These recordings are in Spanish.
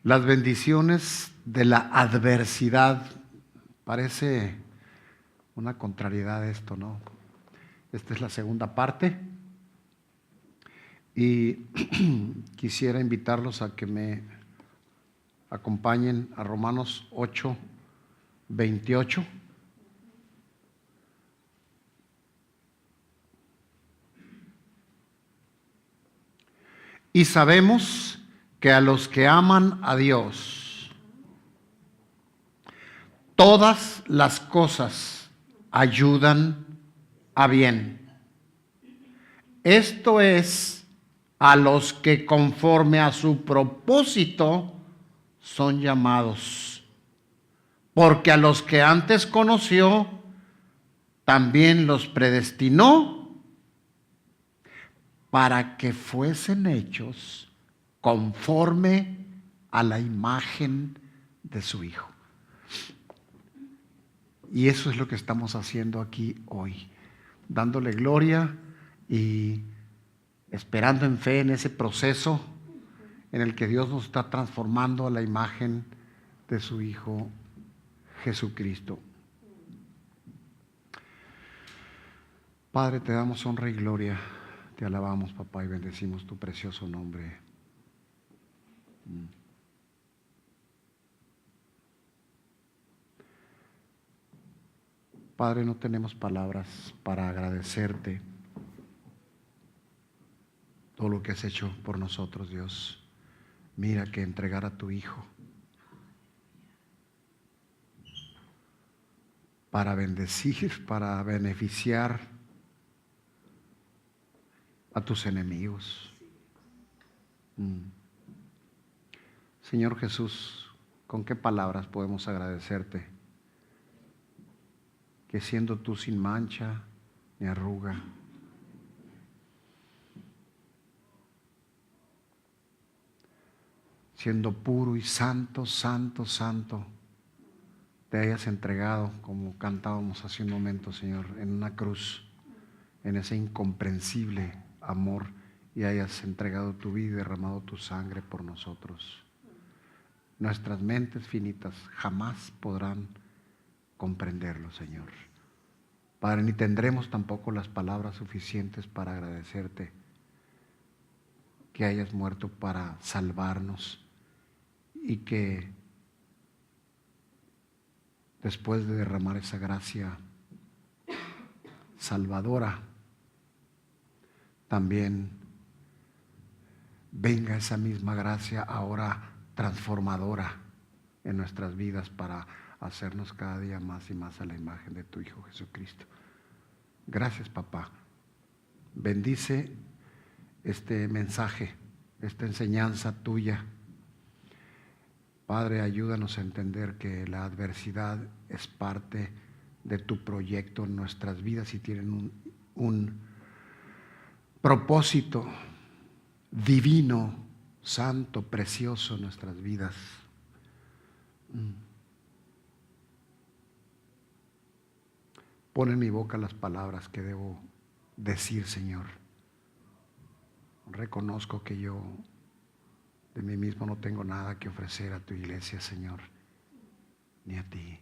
Las bendiciones de la adversidad. Parece una contrariedad esto, ¿no? Esta es la segunda parte. Y quisiera invitarlos a que me acompañen a Romanos 8, 28. Y sabemos que a los que aman a Dios, todas las cosas ayudan a bien. Esto es, a los que conforme a su propósito son llamados. Porque a los que antes conoció, también los predestinó para que fuesen hechos conforme a la imagen de su Hijo. Y eso es lo que estamos haciendo aquí hoy, dándole gloria y esperando en fe en ese proceso en el que Dios nos está transformando a la imagen de su Hijo Jesucristo. Padre, te damos honra y gloria, te alabamos, papá, y bendecimos tu precioso nombre. Padre, no tenemos palabras para agradecerte todo lo que has hecho por nosotros, Dios. Mira que entregar a tu Hijo para bendecir, para beneficiar a tus enemigos. Señor Jesús, ¿con qué palabras podemos agradecerte? Que siendo tú sin mancha ni arruga, siendo puro y santo, santo, santo, te hayas entregado, como cantábamos hace un momento, Señor, en una cruz, en ese incomprensible amor, y hayas entregado tu vida y derramado tu sangre por nosotros. Nuestras mentes finitas jamás podrán comprenderlo, Señor. Padre, ni tendremos tampoco las palabras suficientes para agradecerte que hayas muerto para salvarnos y que después de derramar esa gracia salvadora, también venga esa misma gracia ahora transformadora en nuestras vidas para hacernos cada día más y más a la imagen de tu Hijo Jesucristo. Gracias, papá. Bendice este mensaje, esta enseñanza tuya. Padre, ayúdanos a entender que la adversidad es parte de tu proyecto en nuestras vidas y tienen un propósito divino, santo, precioso en nuestras vidas. Pon en mi boca las palabras que debo decir, Señor. Reconozco que yo de mí mismo no tengo nada que ofrecer a tu iglesia, Señor, ni a ti.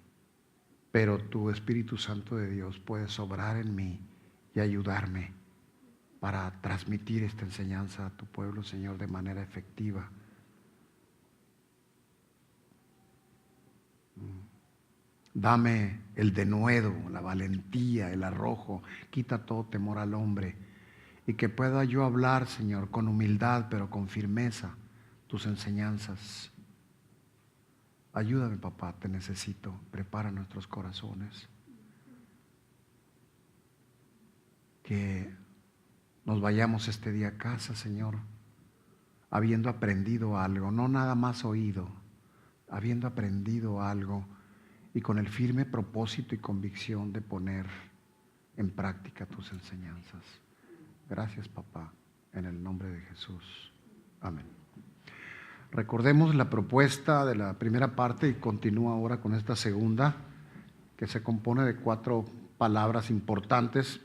Pero tu Espíritu Santo de Dios puede obrar en mí y ayudarme para transmitir esta enseñanza a tu pueblo, Señor, de manera efectiva. Dame el denuedo, la valentía, el arrojo, quita todo temor al hombre y que pueda yo hablar, Señor, con humildad, pero con firmeza, tus enseñanzas. Ayúdame, papá, te necesito. Prepara nuestros corazones. Que nos vayamos este día a casa, Señor, habiendo aprendido algo, no nada más oído, habiendo aprendido algo y con el firme propósito y convicción de poner en práctica tus enseñanzas. Gracias, papá, en el nombre de Jesús. Amén. Recordemos la propuesta de la primera parte y continúa ahora con esta segunda, que se compone de 4 palabras importantes.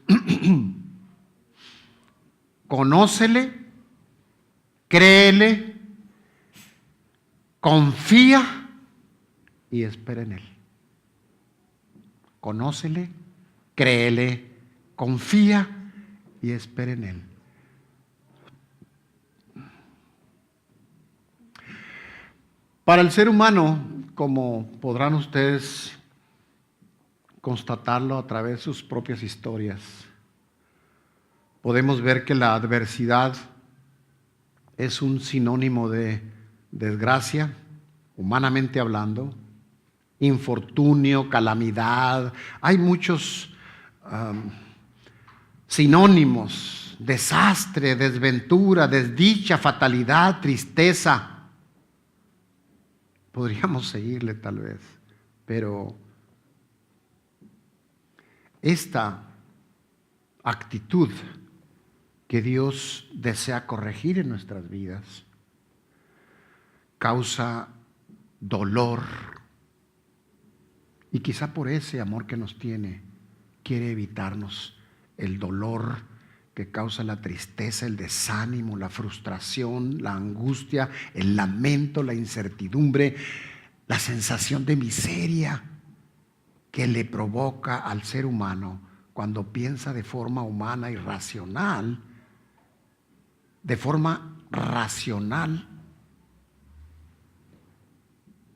Conócele, créele, confía y espera en Él. Conócele, créele, confía y espera en Él. Para el ser humano, como podrán ustedes constatarlo a través de sus propias historias, podemos ver que la adversidad es un sinónimo de desgracia, humanamente hablando, infortunio, calamidad. Hay muchos sinónimos: desastre, desventura, desdicha, fatalidad, tristeza. Podríamos seguirle tal vez, pero esta actitud que Dios desea corregir en nuestras vidas causa dolor, y quizá por ese amor que nos tiene quiere evitarnos el dolor que causa la tristeza, el desánimo, la frustración, la angustia, el lamento, la incertidumbre, la sensación de miseria que le provoca al ser humano cuando piensa de forma humana y racional,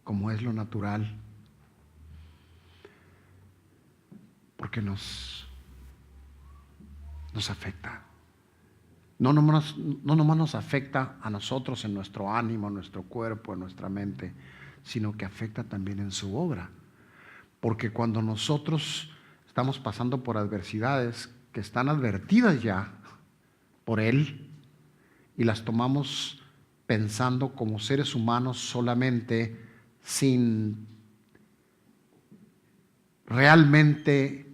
como es lo natural, porque nos afecta. No nomás nos afecta a nosotros en nuestro ánimo, en nuestro cuerpo, en nuestra mente, sino que afecta también en su obra. Porque cuando nosotros estamos pasando por adversidades que están advertidas ya por Él y las tomamos pensando como seres humanos solamente, sin realmente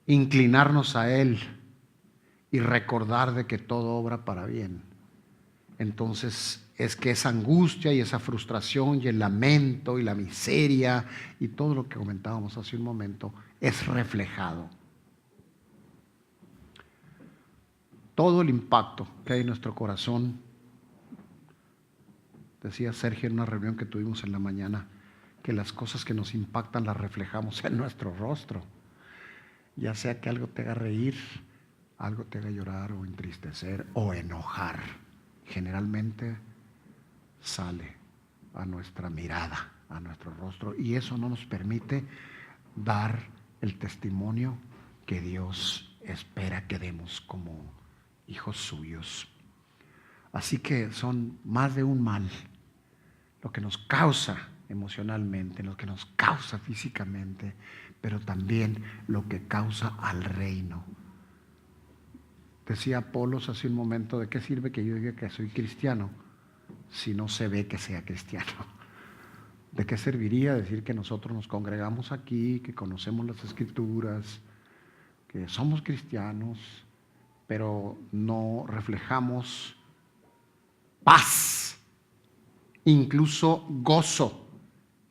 inclinarnos a Él y recordar de que todo obra para bien, entonces es que esa angustia y esa frustración y el lamento y la miseria y todo lo que comentábamos hace un momento es reflejado. Todo el impacto que hay en nuestro corazón, decía Sergio en una reunión que tuvimos en la mañana, que las cosas que nos impactan las reflejamos en nuestro rostro, ya sea que algo te haga reír, algo te haga llorar o entristecer o enojar. Generalmente sale a nuestra mirada, a nuestro rostro, y eso no nos permite dar el testimonio que Dios espera que demos como hijos suyos. Así que son más de un mal lo que nos causa emocionalmente, lo que nos causa físicamente, pero también lo que causa al reino. Decía Apolos hace un momento: ¿de qué sirve que yo diga que soy cristiano si no se ve que sea cristiano? ¿De qué serviría decir que nosotros nos congregamos aquí, que conocemos las Escrituras, que somos cristianos, pero no reflejamos paz, incluso gozo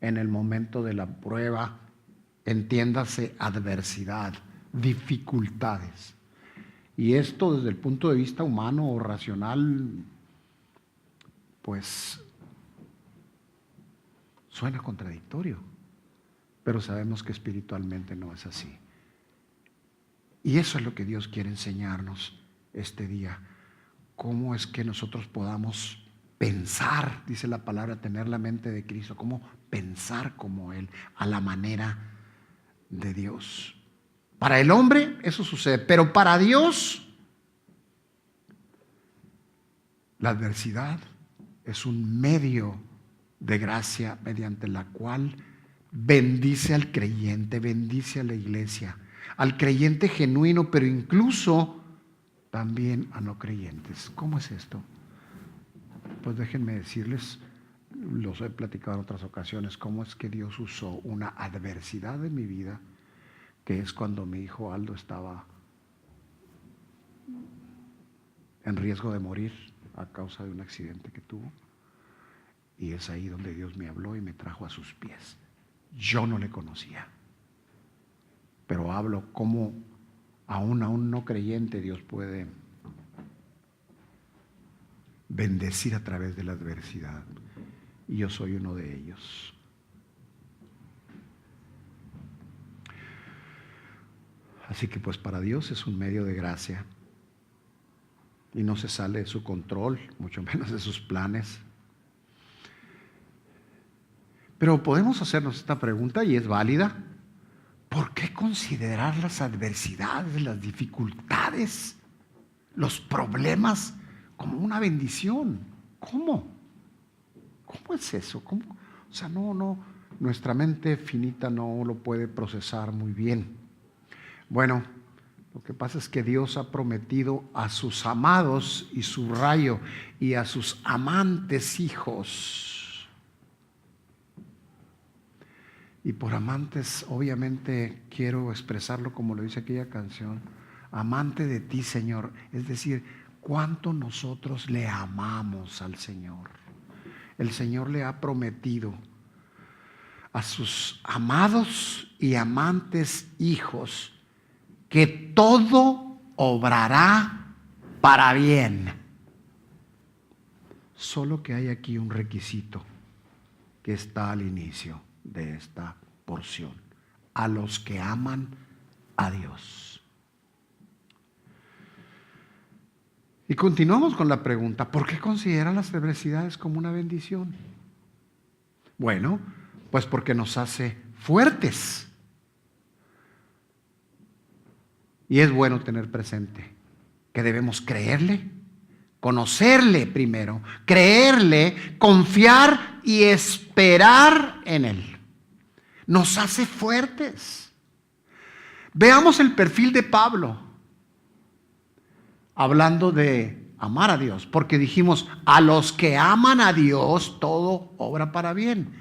en el momento de la prueba? Entiéndase adversidad, dificultades. Y esto desde el punto de vista humano o racional, pues suena contradictorio, pero sabemos que espiritualmente no es así. Y eso es lo que Dios quiere enseñarnos este día. Cómo es que nosotros podamos pensar, dice la palabra, tener la mente de Cristo, cómo pensar como Él, a la manera de Dios. Para el hombre eso sucede, pero para Dios la adversidad es un medio de gracia mediante la cual bendice al creyente, bendice a la iglesia, al creyente genuino, pero incluso también a no creyentes. ¿Cómo es esto? Pues déjenme decirles, los he platicado en otras ocasiones, cómo es que Dios usó una adversidad en mi vida, que es cuando mi hijo Aldo estaba en riesgo de morir a causa de un accidente que tuvo. Y es ahí donde Dios me habló y me trajo a sus pies. Yo no le conocía, pero hablo como aún a un no creyente Dios puede bendecir a través de la adversidad. y yo soy uno de ellos. Así que pues para Dios es un medio de gracia y no se sale de su control, mucho menos de sus planes. Pero podemos hacernos esta pregunta y es válida. ¿Por qué considerar las adversidades, las dificultades, los problemas como una bendición? ¿Cómo? ¿Cómo es eso? ¿Cómo? O sea, no, nuestra mente finita no lo puede procesar muy bien. Bueno, lo que pasa es que Dios ha prometido a sus amados, y subrayo, y a sus amantes hijos. Y por amantes, obviamente, quiero expresarlo como lo dice aquella canción, amante de ti, Señor. Es decir, cuánto nosotros le amamos al Señor. El Señor le ha prometido a sus amados y amantes hijos que todo obrará para bien. Solo que hay aquí un requisito que está al inicio de esta porción: a los que aman a Dios. Y continuamos con la pregunta: ¿por qué considerar las adversidades como una bendición? Bueno, pues porque nos hace fuertes. Y es bueno tener presente que debemos creerle, conocerle primero, creerle, confiar y esperar en Él. Nos hace fuertes. Veamos el perfil de Pablo, hablando de amar a Dios, porque dijimos, a los que aman a Dios todo obra para bien.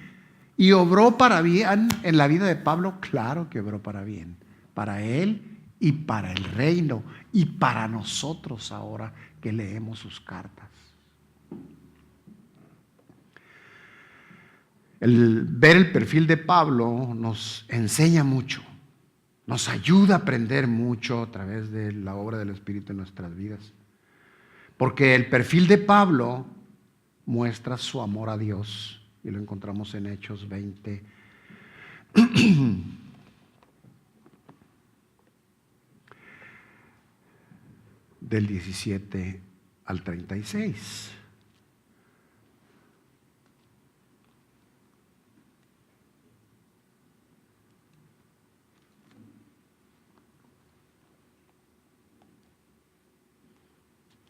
Y obró para bien en la vida de Pablo. Claro que obró para bien, para él y para el reino y para nosotros ahora que leemos sus cartas. Ver el perfil de Pablo nos enseña mucho, nos ayuda a aprender mucho a través de la obra del Espíritu en nuestras vidas. Porque el perfil de Pablo muestra su amor a Dios, y lo encontramos en Hechos 20. Del 17 al 36.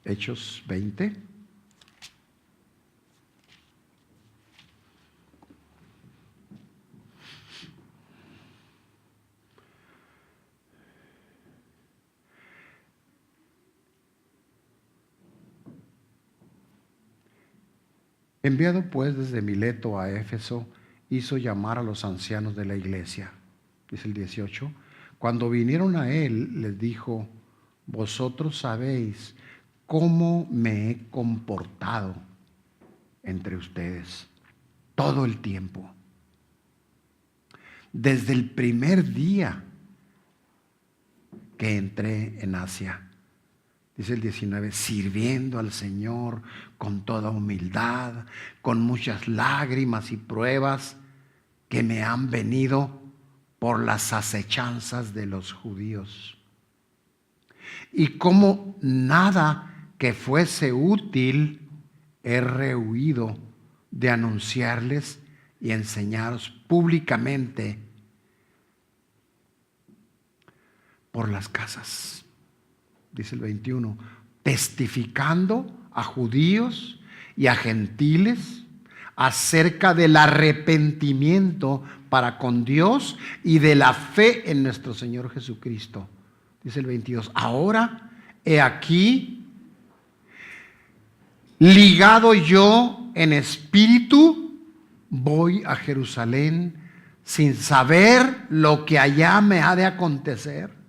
Hechos 20. Enviado pues desde Mileto a Éfeso, hizo llamar a los ancianos de la iglesia. Dice el 18. Cuando vinieron a él, les dijo: vosotros sabéis cómo me he comportado entre ustedes todo el tiempo, desde el primer día que entré en Asia. Dice el 19, sirviendo al Señor con toda humildad, con muchas lágrimas y pruebas que me han venido por las acechanzas de los judíos. Y como nada que fuese útil, he rehuido de anunciarles y enseñaros públicamente por las casas. Dice el 21, testificando a judíos y a gentiles acerca del arrepentimiento para con Dios y de la fe en nuestro Señor Jesucristo. Dice el 22, ahora he aquí, ligado yo en espíritu, voy a Jerusalén sin saber lo que allá me ha de acontecer,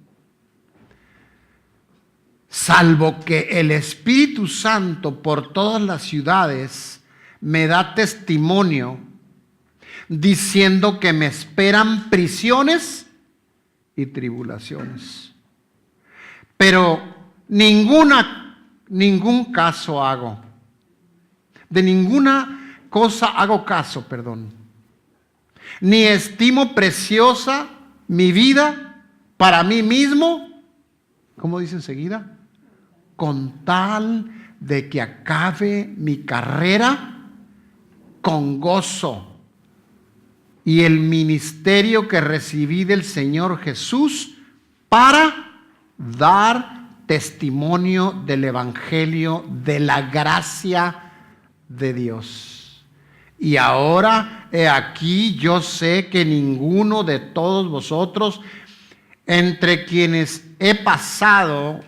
salvo que el Espíritu Santo por todas las ciudades me da testimonio, diciendo que me esperan prisiones y tribulaciones. Pero ningún caso hago, de ninguna cosa hago caso, ni estimo preciosa mi vida para mí mismo, ¿cómo dice enseguida? Con tal de que acabe mi carrera con gozo y el ministerio que recibí del Señor Jesús para dar testimonio del Evangelio de la gracia de Dios. Y ahora, he aquí, yo sé que ninguno de todos vosotros, entre quienes he pasado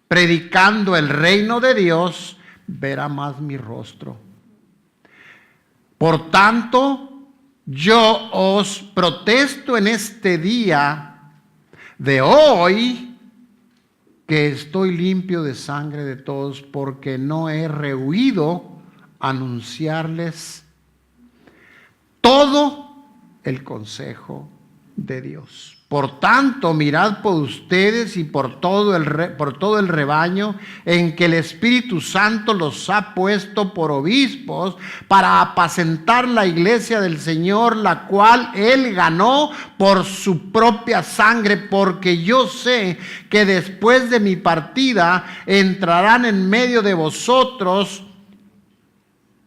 predicando el reino de Dios, verá más mi rostro. Por tanto, yo os protesto en este día de hoy que estoy limpio de sangre de todos, porque no he rehuido anunciarles todo el consejo de Dios. Por tanto, mirad por ustedes y por todo el rebaño en que el Espíritu Santo los ha puesto por obispos para apacentar la iglesia del Señor, la cual Él ganó por su propia sangre, porque yo sé que después de mi partida entrarán en medio de vosotros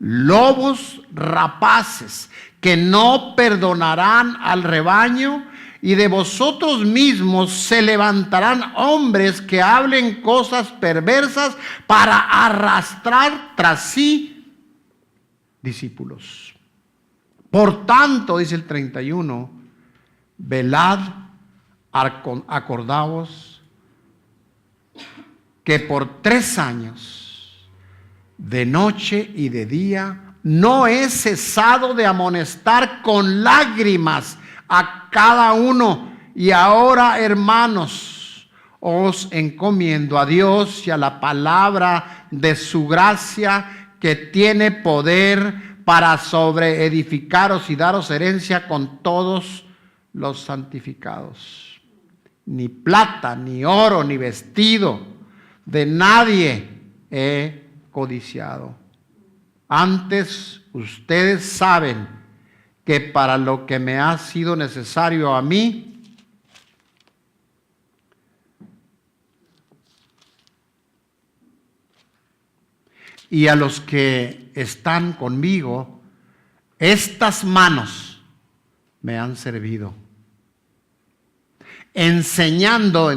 lobos rapaces que no perdonarán al rebaño, y de vosotros mismos se levantarán hombres que hablen cosas perversas para arrastrar tras sí discípulos. Por tanto, dice el 31, velad, acordaos que por 3 años, de noche y de día, no he cesado de amonestar con lágrimas a cada uno. Y ahora, hermanos, os encomiendo a Dios y a la palabra de su gracia, que tiene poder para sobreedificaros y daros herencia con todos los santificados. Ni plata, ni oro, ni vestido de nadie he codiciado. Antes, ustedes saben que para lo que me ha sido necesario a mí, y a los que están conmigo, estas manos me han servido, enseñando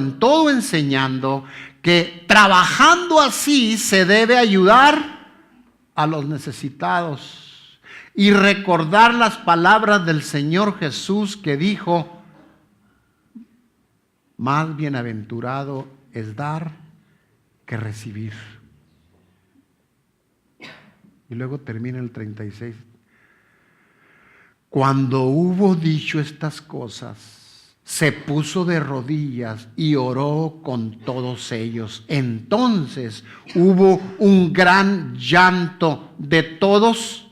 que trabajando así se debe ayudar a los necesitados, y recordar las palabras del Señor Jesús, que dijo: más bienaventurado es dar que recibir. Y luego termina el 36. Cuando hubo dicho estas cosas, se puso de rodillas y oró con todos ellos. Entonces hubo un gran llanto de todos,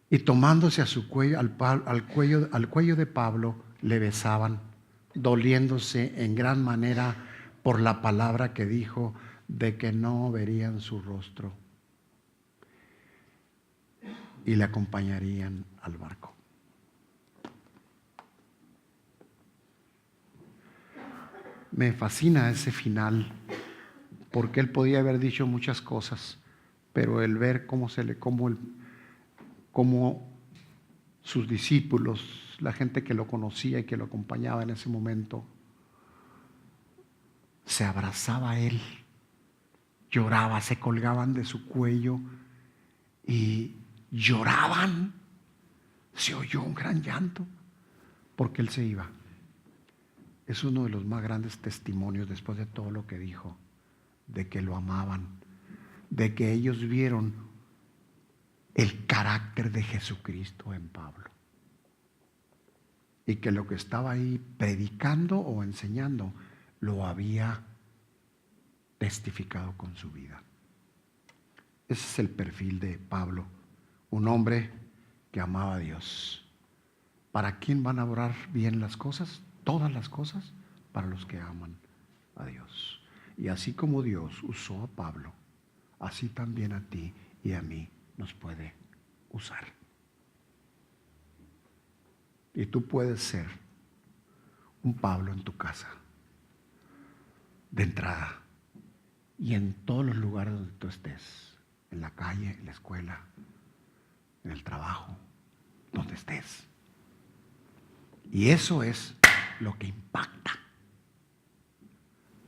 y tomándose a su cuello, al cuello de Pablo, le besaban, doliéndose en gran manera por la palabra que dijo, de que no verían su rostro, y le acompañarían al barco. Me fascina ese final, porque él podía haber dicho muchas cosas, pero el ver cómo sus discípulos, la gente que lo conocía y que lo acompañaba en ese momento, se abrazaba a él, lloraba, se colgaban de su cuello y lloraban. Se oyó un gran llanto porque él se iba. Es uno de los más grandes testimonios, después de todo lo que dijo, de que lo amaban, de que ellos vieron el carácter de Jesucristo en Pablo, y que lo que estaba ahí predicando o enseñando lo había testificado con su vida. Ese es el perfil de Pablo, un hombre que amaba a Dios. ¿Para quién van a obrar bien las cosas? Todas las cosas, para los que aman a Dios. Y así como Dios usó a Pablo, así también a ti y a mí nos puede usar. Y tú puedes ser un Pablo en tu casa, de entrada, y en todos los lugares donde tú estés, en la calle, en la escuela, en el trabajo, donde estés. Y eso es lo que impacta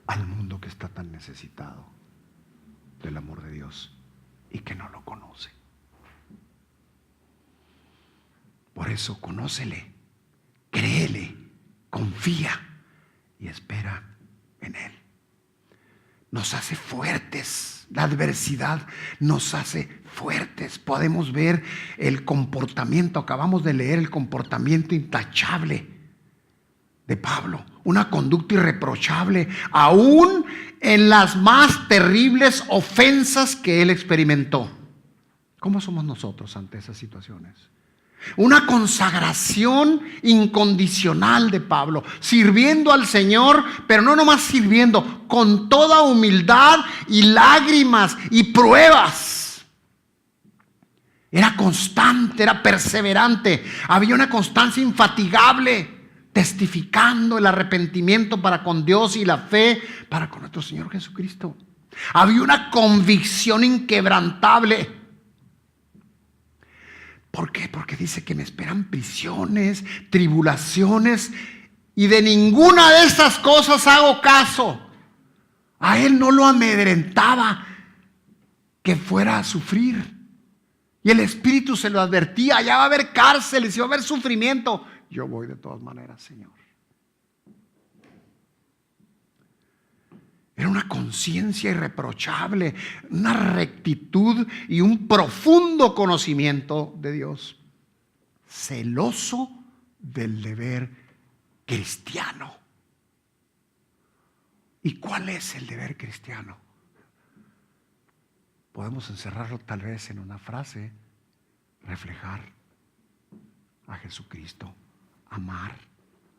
al mundo que está tan necesitado del amor de Dios y que no lo conoce. Por eso conócele, créele, confía y espera en Él. Nos hace fuertes, la adversidad nos hace fuertes. Podemos ver el comportamiento, acabamos de leer el comportamiento intachable de Pablo, una conducta irreprochable, aún en las más terribles ofensas que él experimentó. ¿Cómo somos nosotros ante esas situaciones? Una consagración incondicional de Pablo, sirviendo al Señor, pero no nomás sirviendo, con toda humildad y lágrimas y pruebas. Era constante, era perseverante, había una constancia infatigable, testificando el arrepentimiento para con Dios y la fe para con nuestro Señor Jesucristo. Había una convicción inquebrantable. ¿Por qué? Porque dice que me esperan prisiones, tribulaciones, y de ninguna de estas cosas hago caso. A él no lo amedrentaba que fuera a sufrir. Y el Espíritu se lo advertía: allá va a haber cárceles y va a haber sufrimiento. Yo voy de todas maneras, Señor. Era una conciencia irreprochable, una rectitud y un profundo conocimiento de Dios. Celoso del deber cristiano. ¿Y cuál es el deber cristiano? Podemos encerrarlo tal vez en una frase: reflejar a Jesucristo, amar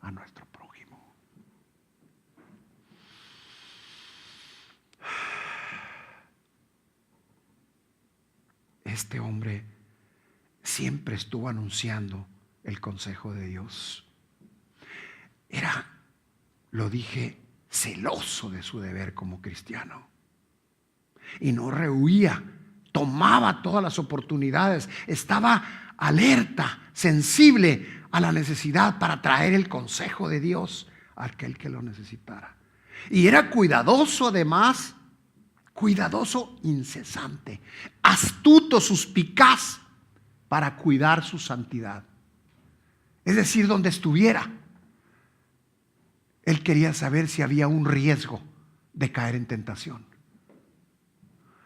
a nuestro prójimo. Este hombre siempre estuvo anunciando el consejo de Dios. Era, lo dije, celoso de su deber como cristiano. Y no rehuía, tomaba todas las oportunidades, estaba alerta, sensible a la necesidad para traer el consejo de Dios a aquel que lo necesitara. Y era cuidadoso además, cuidadoso incesante, astuto, suspicaz para cuidar su santidad. Es decir, donde estuviera, él quería saber si había un riesgo de caer en tentación.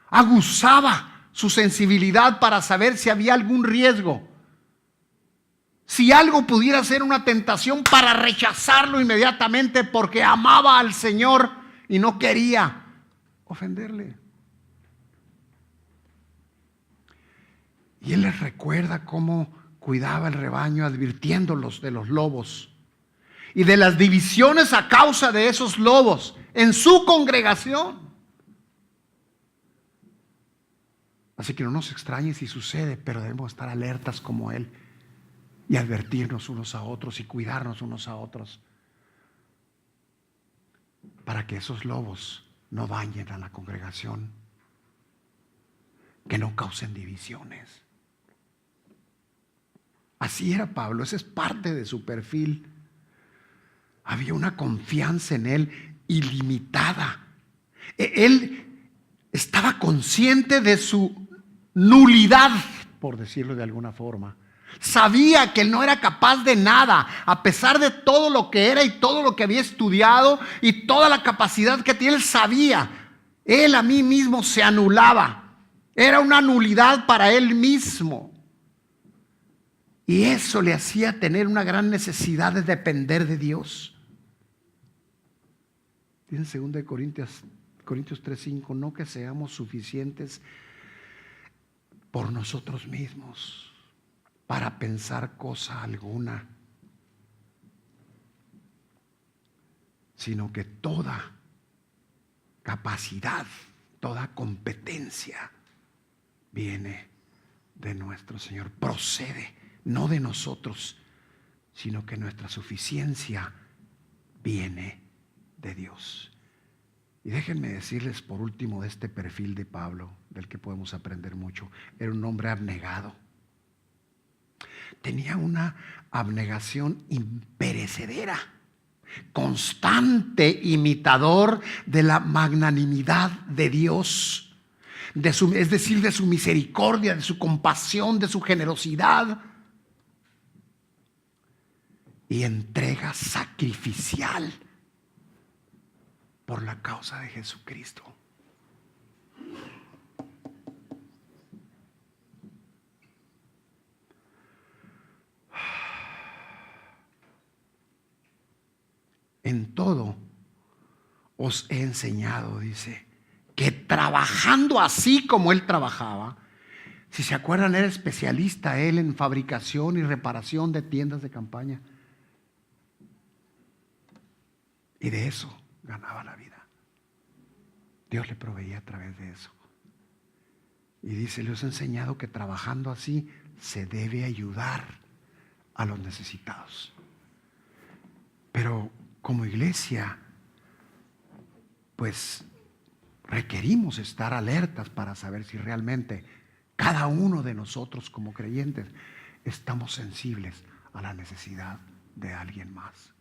Aguzaba su sensibilidad para saber si había algún riesgo, si algo pudiera ser una tentación, para rechazarlo inmediatamente, porque amaba al Señor y no quería ofenderle. Y él les recuerda cómo cuidaba el rebaño, advirtiéndolos de los lobos y de las divisiones a causa de esos lobos en su congregación. Así que no nos extrañe si sucede, pero debemos estar alertas como él y advertirnos unos a otros y cuidarnos unos a otros, para que esos lobos no dañen a la congregación, que no causen divisiones. Así era Pablo, esa es parte de su perfil. Había una confianza en él ilimitada. Él estaba consciente de su nulidad, por decirlo de alguna forma. Sabía que él no era capaz de nada, a pesar de todo lo que era y todo lo que había estudiado y toda la capacidad que tiene. Él sabía, él a mí mismo se anulaba. Era una nulidad para él mismo. Y eso le hacía tener una gran necesidad de depender de Dios. Dice en 2 Corintios 3:5, no que seamos suficientes por nosotros mismos para pensar cosa alguna, sino que toda capacidad, toda competencia viene de nuestro Señor. Procede, no de nosotros, sino que nuestra suficiencia viene de Dios. Y déjenme decirles por último de este perfil de Pablo, del que podemos aprender mucho. Era un hombre abnegado. Tenía una abnegación imperecedera, constante imitador de la magnanimidad de Dios, es decir, de su misericordia, de su compasión, de su generosidad y entrega sacrificial por la causa de Jesucristo. En todo os he enseñado, dice, que trabajando así como él trabajaba, si se acuerdan, era especialista él en fabricación y reparación de tiendas de campaña. Y de eso ganaba la vida. Dios le proveía a través de eso. Y dice, les he enseñado que trabajando así se debe ayudar a los necesitados. Pero como iglesia, pues requerimos estar alertas para saber si realmente cada uno de nosotros como creyentes estamos sensibles a la necesidad de alguien más.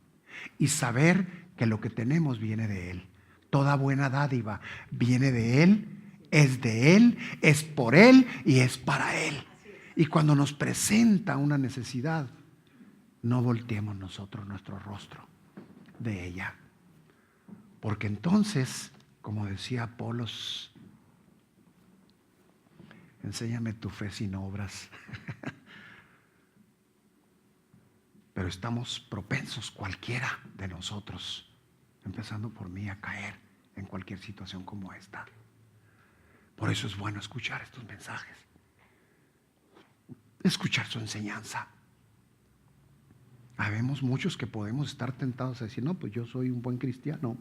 Y saber que lo que tenemos viene de Él. Toda buena dádiva viene de Él, es por Él y es para Él. Y cuando nos presenta una necesidad, no volteemos nosotros nuestro rostro de ella. Porque entonces, como decía Apolos, enséñame tu fe sin obras. Pero estamos propensos, cualquiera de nosotros, empezando por mí, a caer en cualquier situación como esta. Por eso es bueno escuchar estos mensajes, escuchar su enseñanza. Habemos muchos que podemos estar tentados a decir, no, pues yo soy un buen cristiano,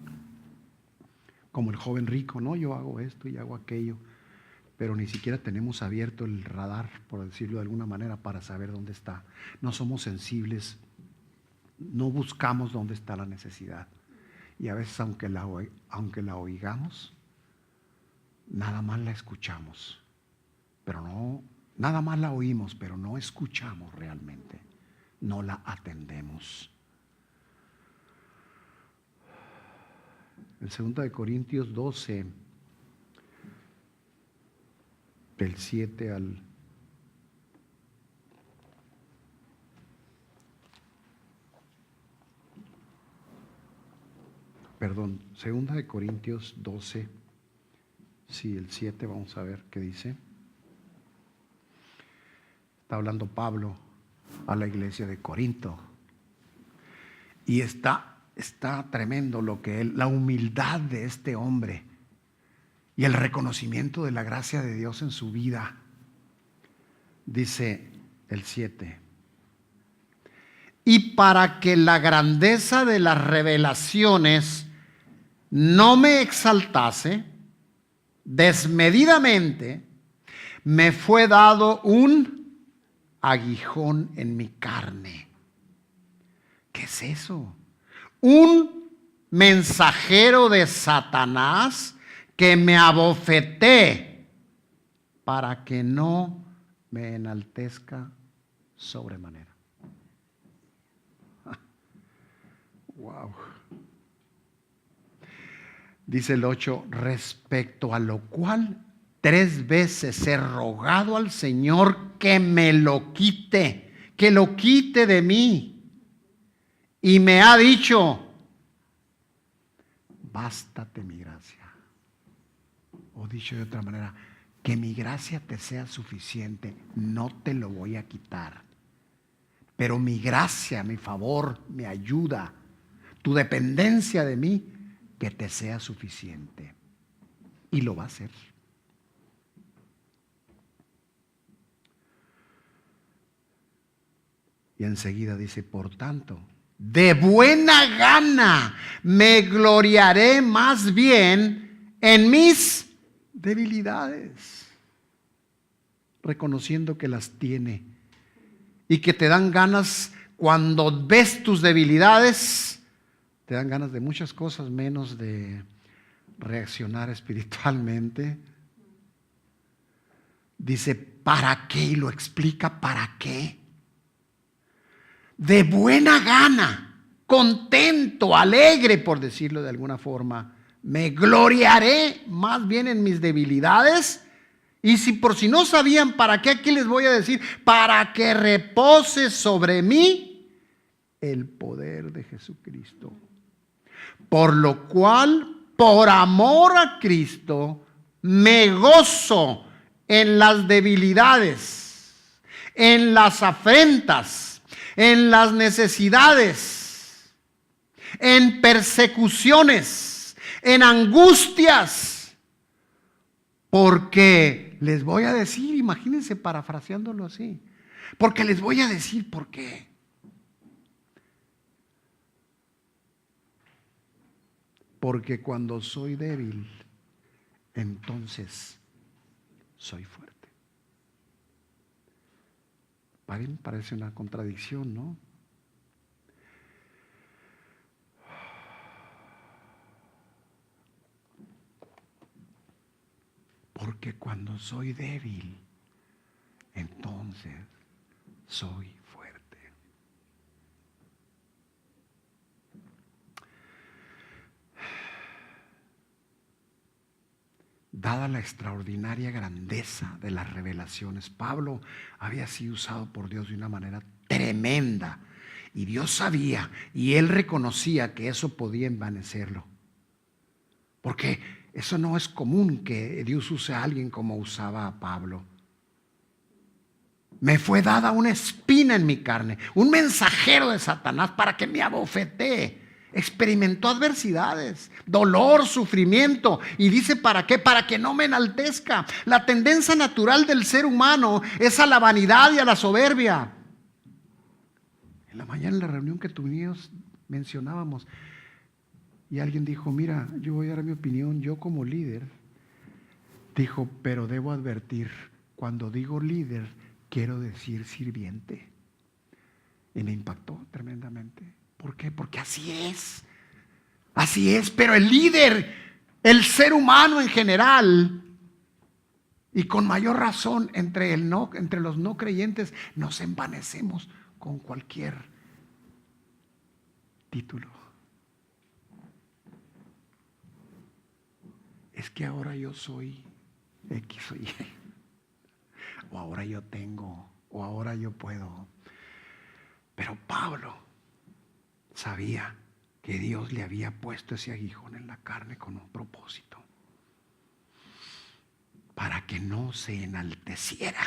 como el joven rico, no, yo hago esto y hago aquello, pero ni siquiera tenemos abierto el radar, por decirlo de alguna manera, para saber dónde está. No somos sensibles, no buscamos dónde está la necesidad. Y a veces, aunque la oigamos, nada más la escuchamos, pero no, nada más la oímos, pero no escuchamos realmente, no la atendemos. En 2 Corintios 12, del 7 al 2 Corintios 12, sí, el 7, vamos a ver qué dice. Está hablando Pablo a la iglesia de Corinto. Y está tremendo lo que la humildad de este hombre y el reconocimiento de la gracia de Dios en su vida. Dice el 7. Y para que la grandeza de las revelaciones no me exaltase desmedidamente, me fue dado un aguijón en mi carne. ¿Qué es eso? Un mensajero de Satanás que me abofeté para que no me enaltezca sobremanera. Wow. Dice el 8, respecto a lo cual 3 veces he rogado al Señor que me lo quite, que lo quite de mí. Y me ha dicho, bástate mi gracia. O dicho de otra manera, que mi gracia te sea suficiente, no te lo voy a quitar. Pero mi gracia, mi favor, mi ayuda, tu dependencia de mí, que te sea suficiente. Y lo va a hacer. Y enseguida dice, por tanto, de buena gana me gloriaré más bien en mis debilidades, reconociendo que las tiene y que te dan ganas cuando ves tus debilidades, te dan ganas de muchas cosas menos de reaccionar espiritualmente. Dice, ¿para qué? Y lo explica, ¿para qué? De buena gana, contento, alegre, por decirlo de alguna forma, me gloriaré más bien en mis debilidades. Y si por si no sabían para qué, aquí les voy a decir, para que repose sobre mí el poder de Jesucristo. Por lo cual, por amor a Cristo, me gozo en las debilidades, en las afrentas, en las necesidades, en persecuciones, en angustias, porque les voy a decir, imagínense parafraseándolo así, porque les voy a decir por qué. Porque cuando soy débil, entonces soy fuerte. Parece una contradicción, ¿no? Porque cuando soy débil, entonces soy fuerte. Dada la extraordinaria grandeza de las revelaciones, Pablo había sido usado por Dios de una manera tremenda. Y Dios sabía y él reconocía que eso podía envanecerlo. Porque eso no es común que Dios use a alguien como usaba a Pablo. Me fue dada una espina en mi carne, un mensajero de Satanás para que me abofetee. Experimentó adversidades, dolor, sufrimiento. Y dice, ¿para qué? Para que no me enaltezca. La tendencia natural del ser humano es a la vanidad y a la soberbia. En la mañana en la reunión que tuvimos mencionábamos, y alguien dijo, mira, yo voy a dar mi opinión, yo como líder, dijo, pero debo advertir, cuando digo líder, quiero decir sirviente. Y me impactó tremendamente. ¿Por qué? Porque así es, pero el líder, el ser humano en general, y con mayor razón entre los no creyentes, nos envanecemos con cualquier título. Es que ahora yo soy X o Y, o ahora yo tengo, o ahora yo puedo. Pero Pablo sabía que Dios le había puesto ese aguijón en la carne con un propósito, para que no se enalteciera.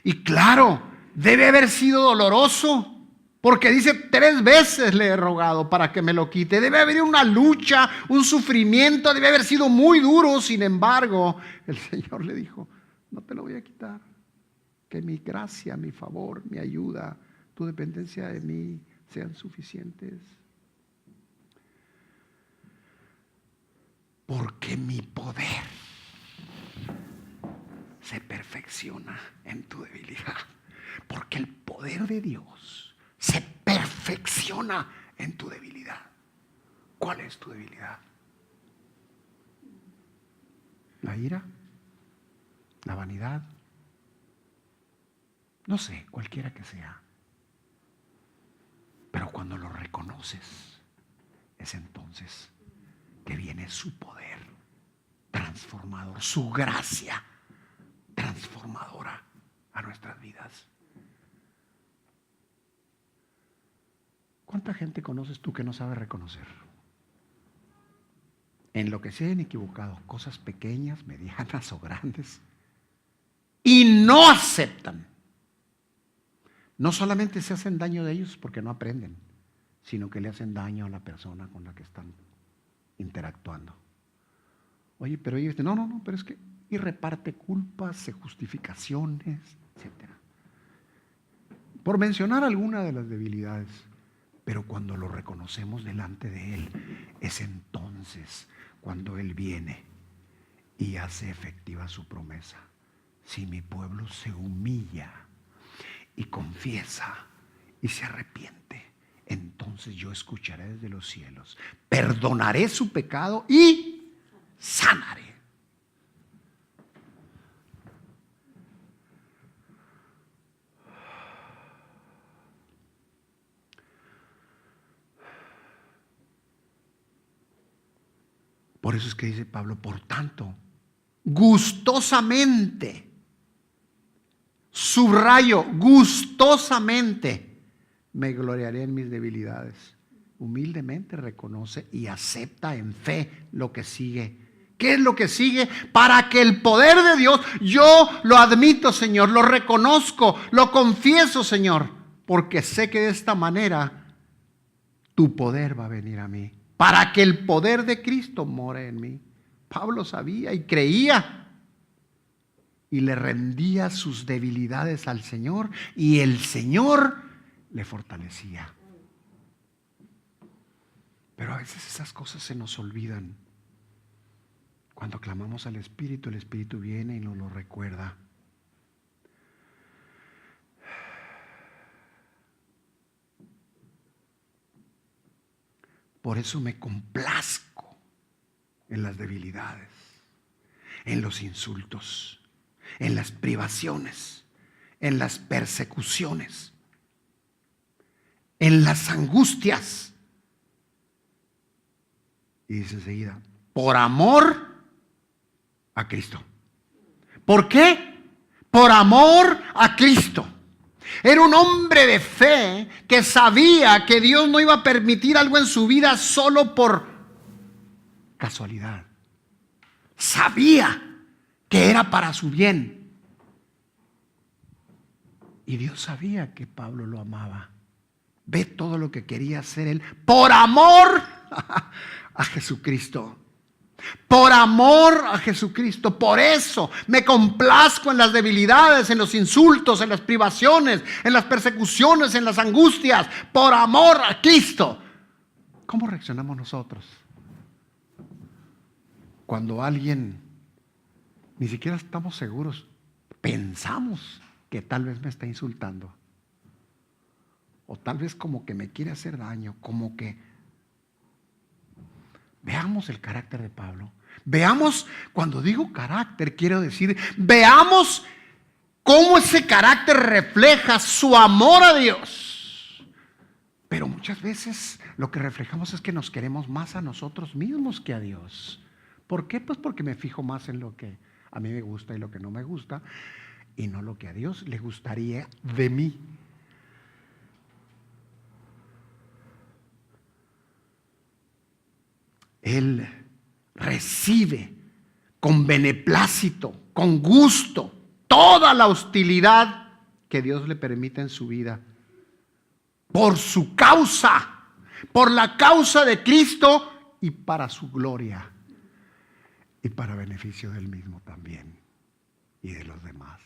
Y claro, debe haber sido doloroso, porque dice 3 veces le he rogado para que me lo quite. Debe haber una lucha, un sufrimiento, debe haber sido muy duro. Sin embargo, el Señor le dijo, no te lo voy a quitar. Que mi gracia, mi favor, mi ayuda, tu dependencia de mí sean suficientes. Porque mi poder se perfecciona en tu debilidad. Porque el poder de Dios se perfecciona en tu debilidad. ¿Cuál es tu debilidad? ¿La ira? ¿La vanidad? No sé, cualquiera que sea. Pero cuando lo reconoces, es entonces que viene su poder transformador, su gracia transformadora a nuestras vidas. ¿Cuánta gente conoces tú que no sabe reconocer? En lo que se han equivocado, cosas pequeñas, medianas o grandes, y no aceptan. No solamente se hacen daño de ellos porque no aprenden, sino que le hacen daño a la persona con la que están interactuando. Oye, pero ellos dicen, no, pero es que, y reparte culpas, justificaciones, etc. Por mencionar alguna de las debilidades. Pero cuando lo reconocemos delante de Él, es entonces cuando Él viene y hace efectiva su promesa. Si mi pueblo se humilla y confiesa y se arrepiente, entonces yo escucharé desde los cielos, perdonaré su pecado y sanaré. Por eso es que dice Pablo, por tanto, gustosamente, subrayo, gustosamente, me gloriaré en mis debilidades. Humildemente reconoce y acepta en fe lo que sigue. ¿Qué es lo que sigue? Para que el poder de Dios, yo lo admito, Señor, lo reconozco, lo confieso, Señor, porque sé que de esta manera tu poder va a venir a mí. Para que el poder de Cristo more en mí. Pablo sabía y creía y le rendía sus debilidades al Señor y el Señor le fortalecía. Pero a veces esas cosas se nos olvidan. Cuando clamamos al Espíritu, el Espíritu viene y nos lo recuerda. Por eso me complazco en las debilidades, en los insultos, en las privaciones, en las persecuciones, en las angustias. Y dice enseguida, por amor a Cristo. ¿Por qué? Por amor a Cristo. Era un hombre de fe que sabía que Dios no iba a permitir algo en su vida solo por casualidad. Sabía que era para su bien. Y Dios sabía que Pablo lo amaba. Ve todo lo que quería hacer él por amor a Jesucristo. Por amor a Jesucristo. Por eso me complazco en las debilidades, en los insultos, en las privaciones, en las persecuciones, en las angustias. Por amor a Cristo. ¿Cómo reaccionamos nosotros cuando alguien, ni siquiera estamos seguros, pensamos que tal vez me está insultando? O tal vez como que me quiere hacer daño, como que... Veamos el carácter de Pablo. Veamos, cuando digo carácter, quiero decir, veamos cómo ese carácter refleja su amor a Dios. Pero muchas veces lo que reflejamos es que nos queremos más a nosotros mismos que a Dios. ¿Por qué? Pues porque me fijo más en lo que a mí me gusta y lo que no me gusta, y no lo que a Dios le gustaría de mí. Él recibe con beneplácito, con gusto, toda la hostilidad que Dios le permite en su vida. Por su causa, por la causa de Cristo y para su gloria. Y para beneficio del mismo también y de los demás.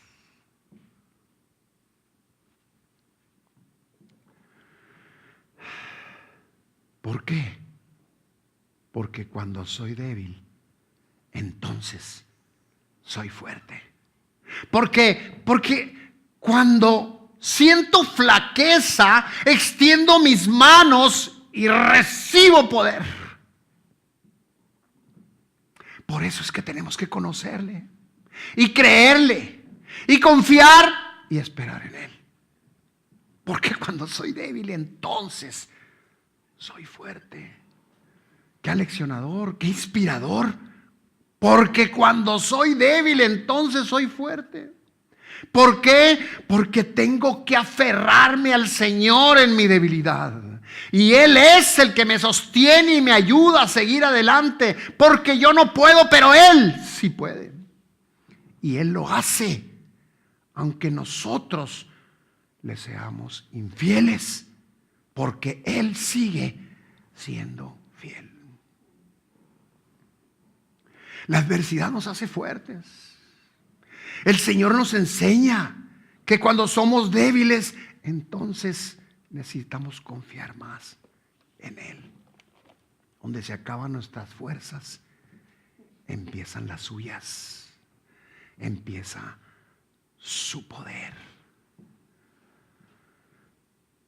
¿Por qué? Porque cuando soy débil, entonces soy fuerte. Porque cuando siento flaqueza, extiendo mis manos y recibo poder. Por eso es que tenemos que conocerle y creerle y confiar y esperar en él. Porque cuando soy débil, entonces soy fuerte. Qué aleccionador, qué inspirador. Porque cuando soy débil, entonces soy fuerte. ¿Por qué? Porque tengo que aferrarme al Señor en mi debilidad. Y Él es el que me sostiene y me ayuda a seguir adelante. Porque yo no puedo, pero Él sí puede. Y Él lo hace, aunque nosotros le seamos infieles. Porque Él sigue siendo fiel. La adversidad nos hace fuertes. El Señor nos enseña que cuando somos débiles, entonces necesitamos confiar más en Él. Donde se acaban nuestras fuerzas, empiezan las suyas, empieza su poder.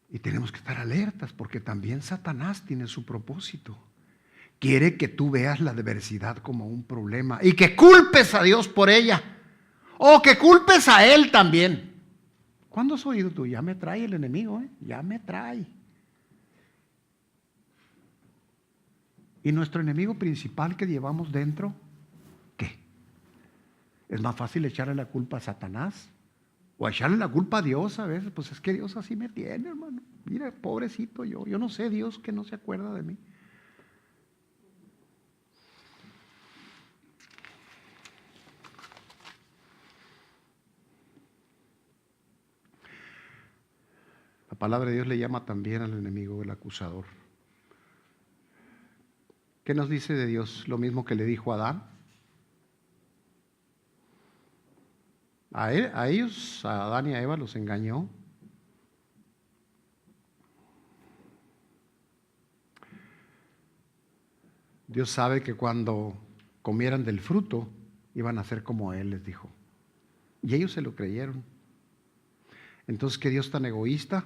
Y tenemos que estar alertas porque también Satanás tiene su propósito. Quiere que tú veas la adversidad como un problema y que culpes a Dios por ella o que culpes a Él también. ¿Cuándo has oído tú? Ya me trae el enemigo, ya me trae. Y nuestro enemigo principal que llevamos dentro, ¿qué? Es más fácil echarle la culpa a Satanás o echarle la culpa a Dios a veces. Pues es que Dios así me tiene, hermano. Mira, pobrecito yo no sé, Dios que no se acuerda de mí. La palabra de Dios le llama también al enemigo el acusador. ¿Qué nos dice de Dios? Lo mismo que le dijo a Adán. A ellos, a Adán y a Eva los engañó. Dios sabe que cuando comieran del fruto iban a ser como Él, les dijo. Y ellos se lo creyeron. Entonces, ¿qué Dios tan egoísta,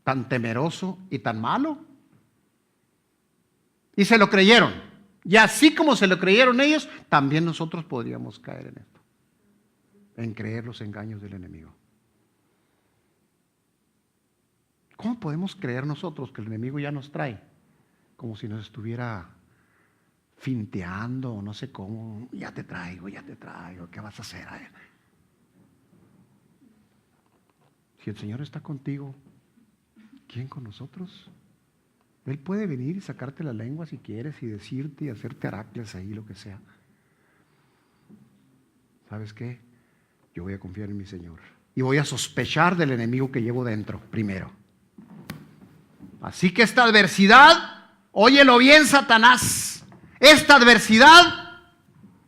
tan temeroso y tan malo? Y se lo creyeron. Y así como se lo creyeron ellos, también nosotros podríamos caer en esto. En creer los engaños del enemigo. ¿Cómo podemos creer nosotros que el enemigo ya nos trae? Como si nos estuviera finteando o no sé cómo. Ya te traigo, ¿qué vas a hacer? Si el Señor está contigo, ¿quién con nosotros? Él puede venir y sacarte la lengua si quieres y decirte y hacerte Heracles ahí, lo que sea. ¿Sabes qué? Yo voy a confiar en mi Señor y voy a sospechar del enemigo que llevo dentro primero. Así que esta adversidad, óyelo bien, Satanás, esta adversidad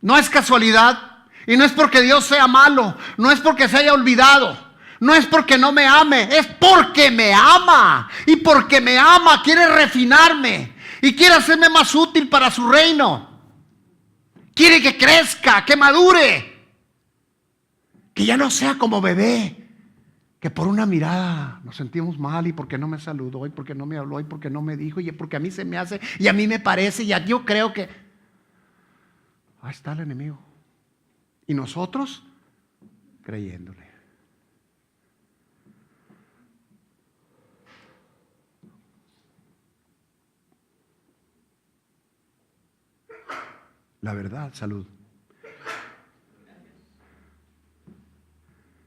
no es casualidad y no es porque Dios sea malo, no es porque se haya olvidado. No es porque no me ame, es porque me ama. Y porque me ama quiere refinarme y quiere hacerme más útil para su reino. Quiere que crezca, que madure, que ya no sea como bebé, que por una mirada nos sentimos mal y porque no me saludó y porque no me habló y porque no me dijo y porque a mí se me hace y a mí me parece y yo creo que... Ahí está el enemigo. Y nosotros creyéndole. La verdad, salud.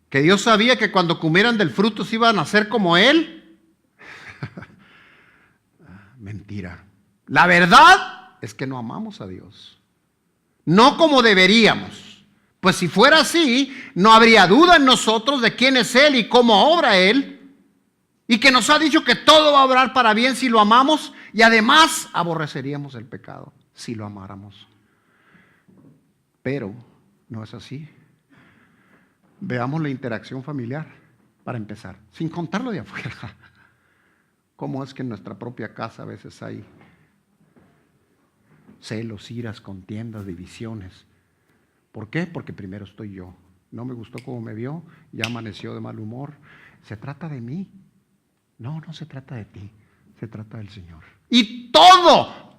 Que Dios sabía que cuando comieran del fruto se iban a ser como Él. Mentira. La verdad es que no amamos a Dios. No como deberíamos. Pues si fuera así, no habría duda en nosotros de quién es Él y cómo obra Él. Y que nos ha dicho que todo va a obrar para bien si lo amamos. Y además aborreceríamos el pecado si lo amáramos. Pero no es así. Veamos la interacción familiar para empezar, sin contar lo de afuera. ¿Cómo es que en nuestra propia casa a veces hay celos, iras, contiendas, divisiones? ¿Por qué? Porque primero estoy yo. No me gustó cómo me vio, ya amaneció de mal humor. ¿Se trata de mí? No, no se trata de ti, se trata del Señor. Y todo,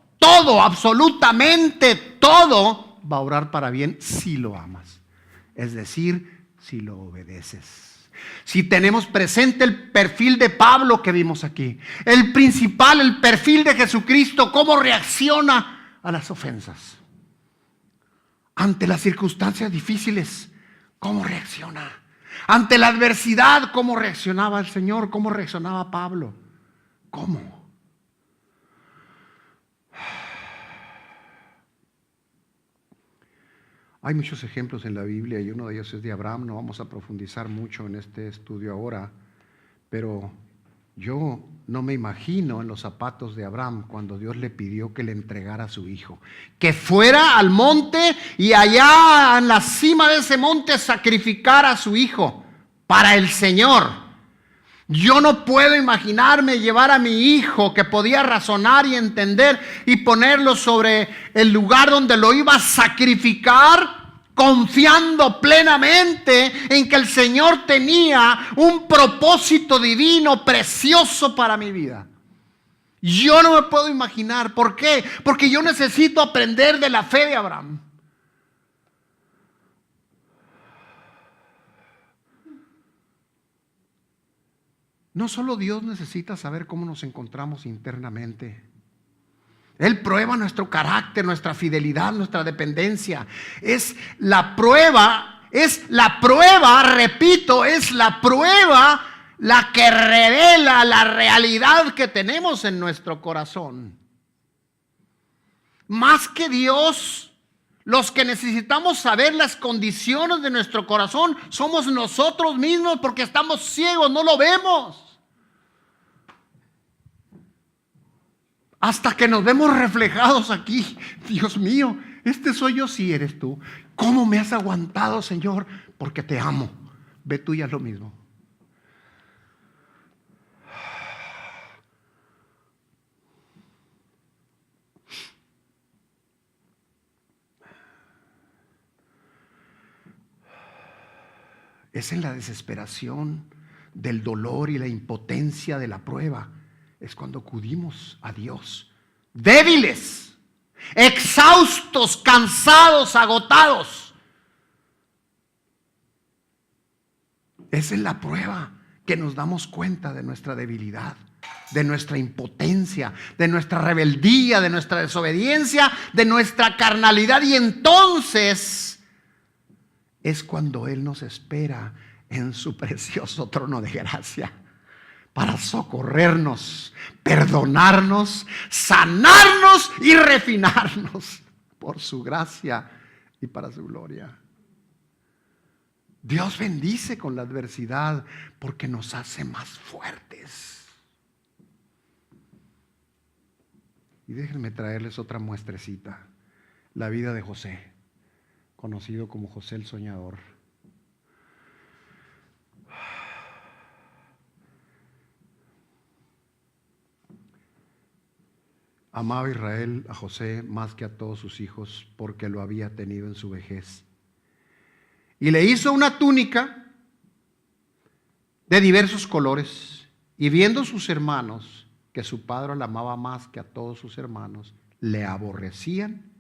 absolutamente todo va a obrar para bien si lo amas. Es decir, si lo obedeces. Si tenemos presente el perfil de Pablo que vimos aquí, el principal, el perfil de Jesucristo, cómo reacciona a las ofensas. Ante las circunstancias difíciles, ¿cómo reacciona? Ante la adversidad, ¿cómo reaccionaba el Señor? ¿Cómo reaccionaba Pablo? ¿Cómo? Hay muchos ejemplos en la Biblia y uno de ellos es de Abraham. No vamos a profundizar mucho en este estudio ahora, pero yo no me imagino en los zapatos de Abraham cuando Dios le pidió que le entregara a su hijo. Que fuera al monte y allá en la cima de ese monte sacrificara a su hijo para el Señor. Yo no puedo imaginarme llevar a mi hijo que podía razonar y entender y ponerlo sobre el lugar donde lo iba a sacrificar, confiando plenamente en que el Señor tenía un propósito divino precioso para mi vida. Yo no me puedo imaginar. ¿Por qué? Porque yo necesito aprender de la fe de Abraham. No solo Dios necesita saber cómo nos encontramos internamente. Él prueba nuestro carácter, nuestra fidelidad, nuestra dependencia. Es la prueba, repito, es la prueba la que revela la realidad que tenemos en nuestro corazón. Más que Dios, los que necesitamos saber las condiciones de nuestro corazón somos nosotros mismos, porque estamos ciegos, no lo vemos. Hasta que nos vemos reflejados aquí. Dios mío, este soy yo, si eres tú. ¿Cómo me has aguantado, Señor? Porque te amo. Ve tú y haz lo mismo. Es en la desesperación del dolor y la impotencia de la prueba. Es cuando acudimos a Dios, débiles, exhaustos, cansados, agotados. Es en la prueba que nos damos cuenta de nuestra debilidad, de nuestra impotencia, de nuestra rebeldía, de nuestra desobediencia, de nuestra carnalidad. Y entonces es cuando Él nos espera en su precioso trono de gracia, para socorrernos, perdonarnos, sanarnos y refinarnos por su gracia y para su gloria. Dios bendice con la adversidad porque nos hace más fuertes. Y déjenme traerles otra muestrecita. La vida de José, conocido como José el Soñador. Amaba Israel a José más que a todos sus hijos, porque lo había tenido en su vejez. Y le hizo una túnica de diversos colores. Y viendo sus hermanos que su padre la amaba más que a todos sus hermanos, le aborrecían,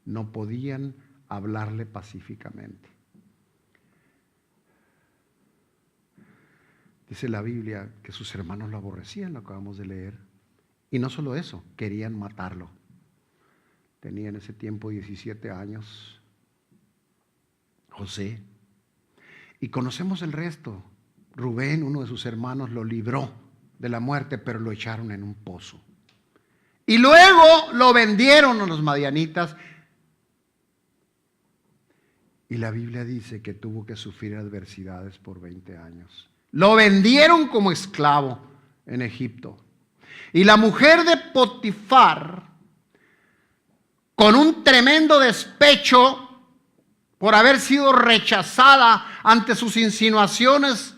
no podían hablarle pacíficamente. Dice la Biblia que sus hermanos lo aborrecían, lo acabamos de leer. Y no solo eso, querían matarlo. Tenía en ese tiempo 17 años José. Y conocemos el resto. Rubén, uno de sus hermanos, lo libró de la muerte, pero lo echaron en un pozo. Y luego lo vendieron a los madianitas. Y la Biblia dice que tuvo que sufrir adversidades por 20 años. Lo vendieron como esclavo en Egipto. Y la mujer de Potifar, con un tremendo despecho por haber sido rechazada ante sus insinuaciones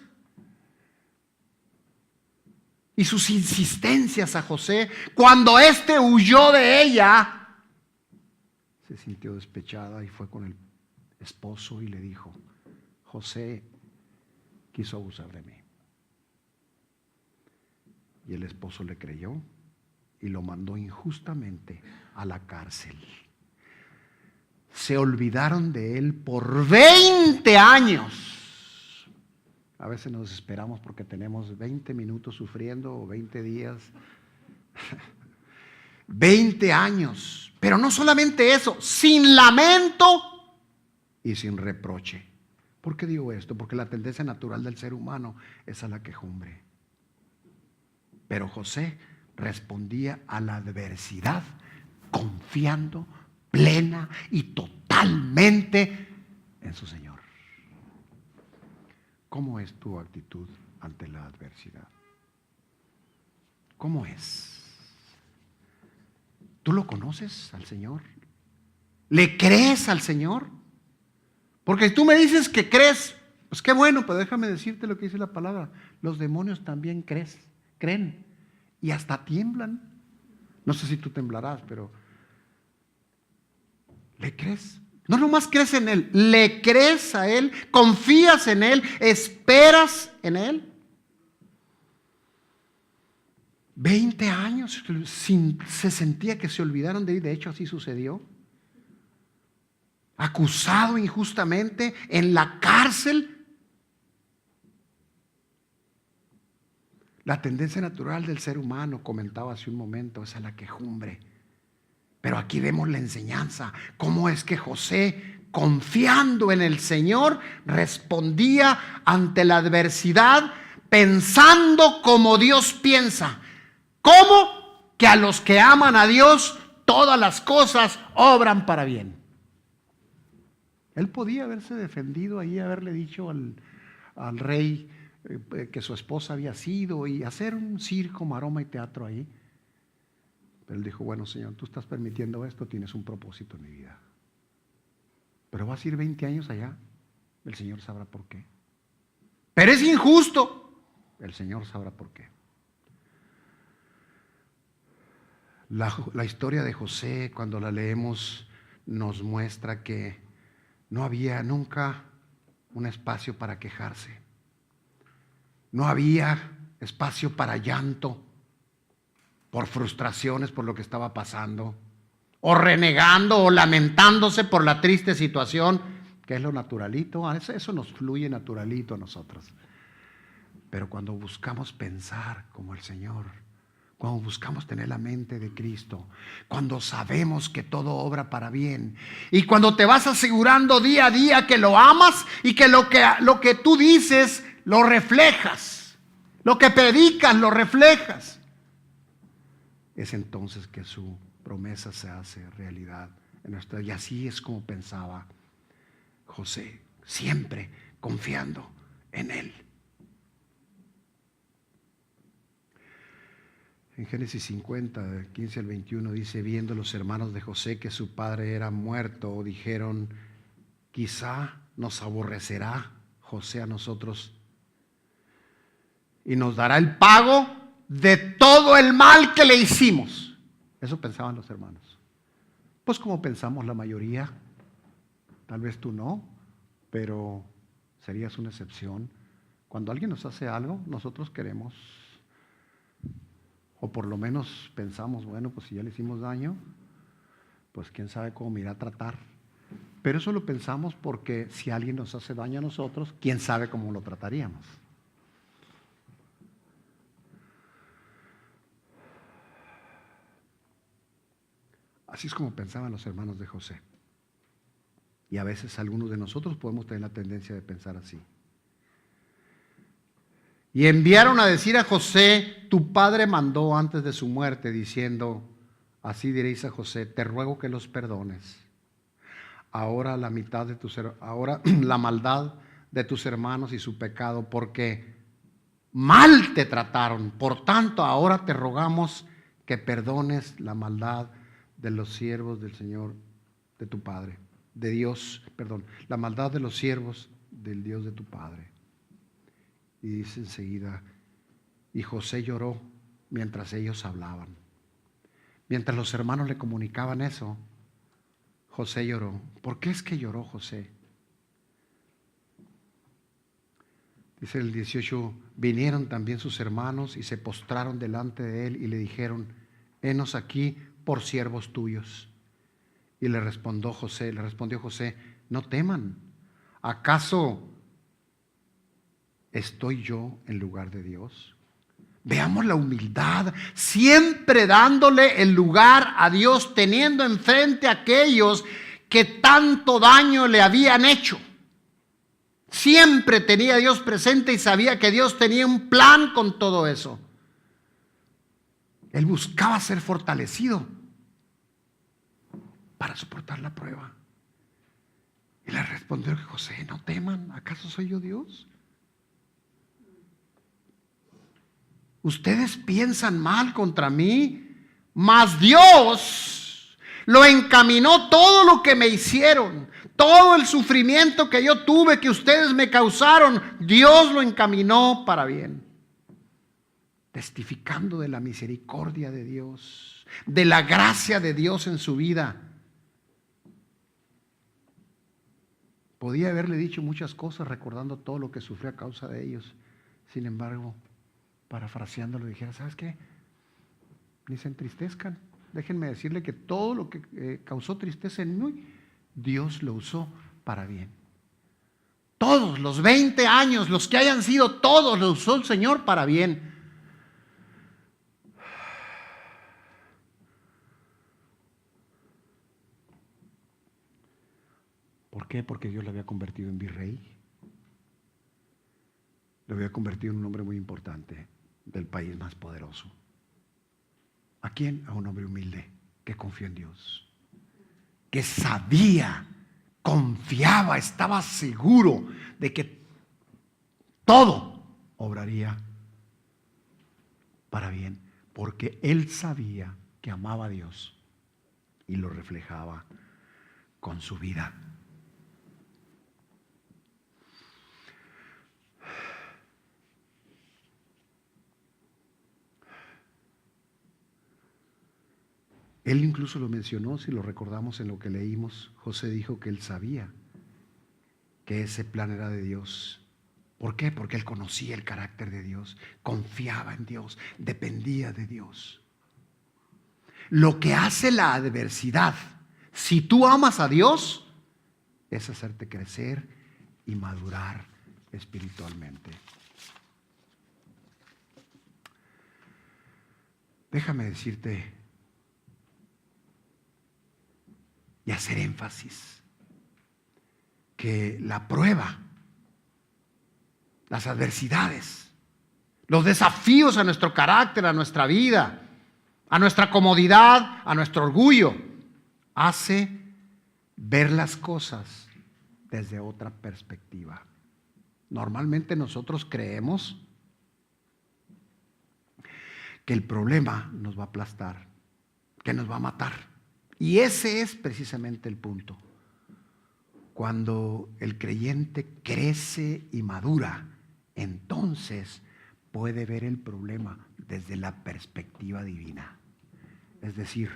y sus insistencias a José, cuando éste huyó de ella, se sintió despechada y fue con el esposo y le dijo: José quiso abusar de mí. Y el esposo le creyó y lo mandó injustamente a la cárcel. Se olvidaron de él por 20 años. A veces nos desesperamos porque tenemos 20 minutos sufriendo o 20 días. 20 años. Pero no solamente eso, sin lamento y sin reproche. ¿Por qué digo esto? Porque la tendencia natural del ser humano es a la quejumbre. Pero José respondía a la adversidad confiando plena y totalmente en su Señor. ¿Cómo es tu actitud ante la adversidad? ¿Cómo es? ¿Tú lo conoces al Señor? ¿Le crees al Señor? Porque tú me dices que crees Pues qué bueno, pero déjame decirte lo que dice la palabra. Los demonios también creen y hasta tiemblan. No sé si tú temblarás, pero ¿le crees? No nomás crees en Él, le crees a Él, confías en Él, esperas en Él. 20 años se sentía que se olvidaron de Él, de hecho así sucedió. Acusado injustamente en la cárcel. La tendencia natural del ser humano, comentaba hace un momento, es a la quejumbre. Pero aquí vemos la enseñanza, cómo es que José, confiando en el Señor, respondía ante la adversidad pensando como Dios piensa. ¿Cómo? Que a los que aman a Dios, todas las cosas obran para bien. Él podía haberse defendido ahí, haberle dicho al rey que su esposa había sido y hacer un circo, maroma y teatro ahí. Pero él dijo, bueno, Señor, tú estás permitiendo esto, tienes un propósito en mi vida. Pero vas a ir 20 años allá, el Señor sabrá por qué. Pero es injusto, el Señor sabrá por qué. La historia de José, cuando la leemos, nos muestra que no había nunca un espacio para quejarse. No había espacio para llanto por frustraciones por lo que estaba pasando, o renegando o lamentándose por la triste situación, que es lo naturalito. Eso nos fluye naturalito a nosotros. Pero cuando buscamos pensar como el Señor, cuando buscamos tener la mente de Cristo, cuando sabemos que todo obra para bien, y cuando te vas asegurando día a día que lo amas y que lo que tú dices lo reflejas, lo que predicas lo reflejas, es entonces que su promesa se hace realidad en nuestra vida. Y así es como pensaba José, siempre confiando en Él. En Génesis 50, del 15 al 21 dice, viendo los hermanos de José que su padre era muerto, dijeron, quizá nos aborrecerá José a nosotros y nos dará el pago de todo el mal que le hicimos. Eso pensaban los hermanos. Pues como pensamos la mayoría, tal vez tú no, pero serías una excepción. Cuando alguien nos hace algo, nosotros queremos, o por lo menos pensamos, bueno, pues si ya le hicimos daño, pues quién sabe cómo me irá a tratar. Pero eso lo pensamos porque si alguien nos hace daño a nosotros, quién sabe cómo lo trataríamos. Así es como pensaban los hermanos de José. Y a veces algunos de nosotros podemos tener la tendencia de pensar así. Y enviaron a decir a José, tu padre mandó antes de su muerte, diciendo, así diréis a José, te ruego que los perdones. Ahora la maldad de tus hermanos y su pecado, porque mal te trataron. Por tanto, ahora te rogamos que perdones la maldad de los siervos del Señor, de tu Padre, de Dios, perdón, la maldad de los siervos del Dios de tu Padre. Y dice enseguida, y José lloró mientras ellos hablaban. Mientras los hermanos le comunicaban eso, José lloró. ¿Por qué es que lloró José? Dice el 18, vinieron también sus hermanos y se postraron delante de él y le dijeron, henos aquí por siervos tuyos. Y le respondió José, no teman, ¿acaso estoy yo en lugar de Dios? Veamos la humildad, siempre dándole el lugar a Dios, teniendo enfrente a aquellos que tanto daño le habían hecho. Siempre tenía a Dios presente y sabía que Dios tenía un plan con todo eso. Él buscaba ser fortalecido para soportar la prueba. Y le respondió José, no teman, ¿acaso soy yo Dios? Ustedes piensan mal contra mí, mas Dios Lo encaminó todo lo que me hicieron, todo el sufrimiento que yo tuve, que ustedes me causaron, Dios lo encaminó para bien. Testificando de la misericordia de Dios, de la gracia de Dios en su vida. Podía haberle dicho muchas cosas recordando todo lo que sufrió a causa de ellos. Sin embargo, parafraseándolo, dijera, ¿sabes qué? Ni se entristezcan. Déjenme decirle que todo lo que causó tristeza en mí, Dios lo usó para bien. Todos los 20 años, los que hayan sido, todos lo usó el Señor para bien. ¿Por qué? Porque Dios lo había convertido en virrey. Lo había convertido en un hombre muy importante del país más poderoso. ¿A quién? A un hombre humilde que confió en Dios, que sabía, confiaba, estaba seguro de que todo obraría para bien, porque él sabía que amaba a Dios y lo reflejaba con su vida. Él incluso lo mencionó, si lo recordamos en lo que leímos. José dijo que él sabía que ese plan era de Dios. ¿Por qué? Porque él conocía el carácter de Dios, confiaba en Dios, dependía de Dios. Lo que hace la adversidad, si tú amas a Dios, es hacerte crecer y madurar espiritualmente. Déjame decirte y hacer énfasis que la prueba, las adversidades, los desafíos a nuestro carácter, a nuestra vida, a nuestra comodidad, a nuestro orgullo, hace ver las cosas desde otra perspectiva. Normalmente nosotros creemos que el problema nos va a aplastar, que nos va a matar. Y ese es precisamente el punto. Cuando el creyente crece y madura, entonces puede ver el problema desde la perspectiva divina. Es decir,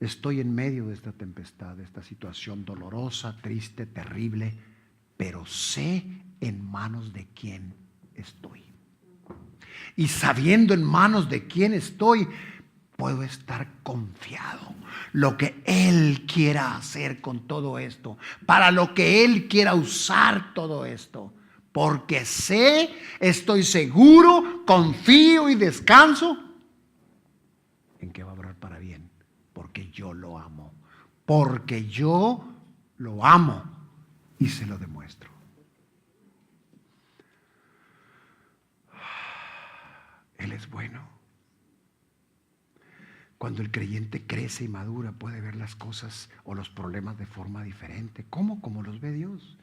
estoy en medio de esta tempestad, de esta situación dolorosa, triste, terrible, pero sé en manos de quién estoy. Y sabiendo en manos de quién estoy, puedo estar confiado. Lo que Él quiera hacer con todo esto, para lo que Él quiera usar todo esto. Porque sé, estoy seguro, confío y descanso en que va a obrar para bien. Porque yo lo amo. Porque yo lo amo y se lo demuestro. Él es bueno. Cuando el creyente crece y madura, puede ver las cosas o los problemas de forma diferente. ¿Cómo? Como los ve Dios.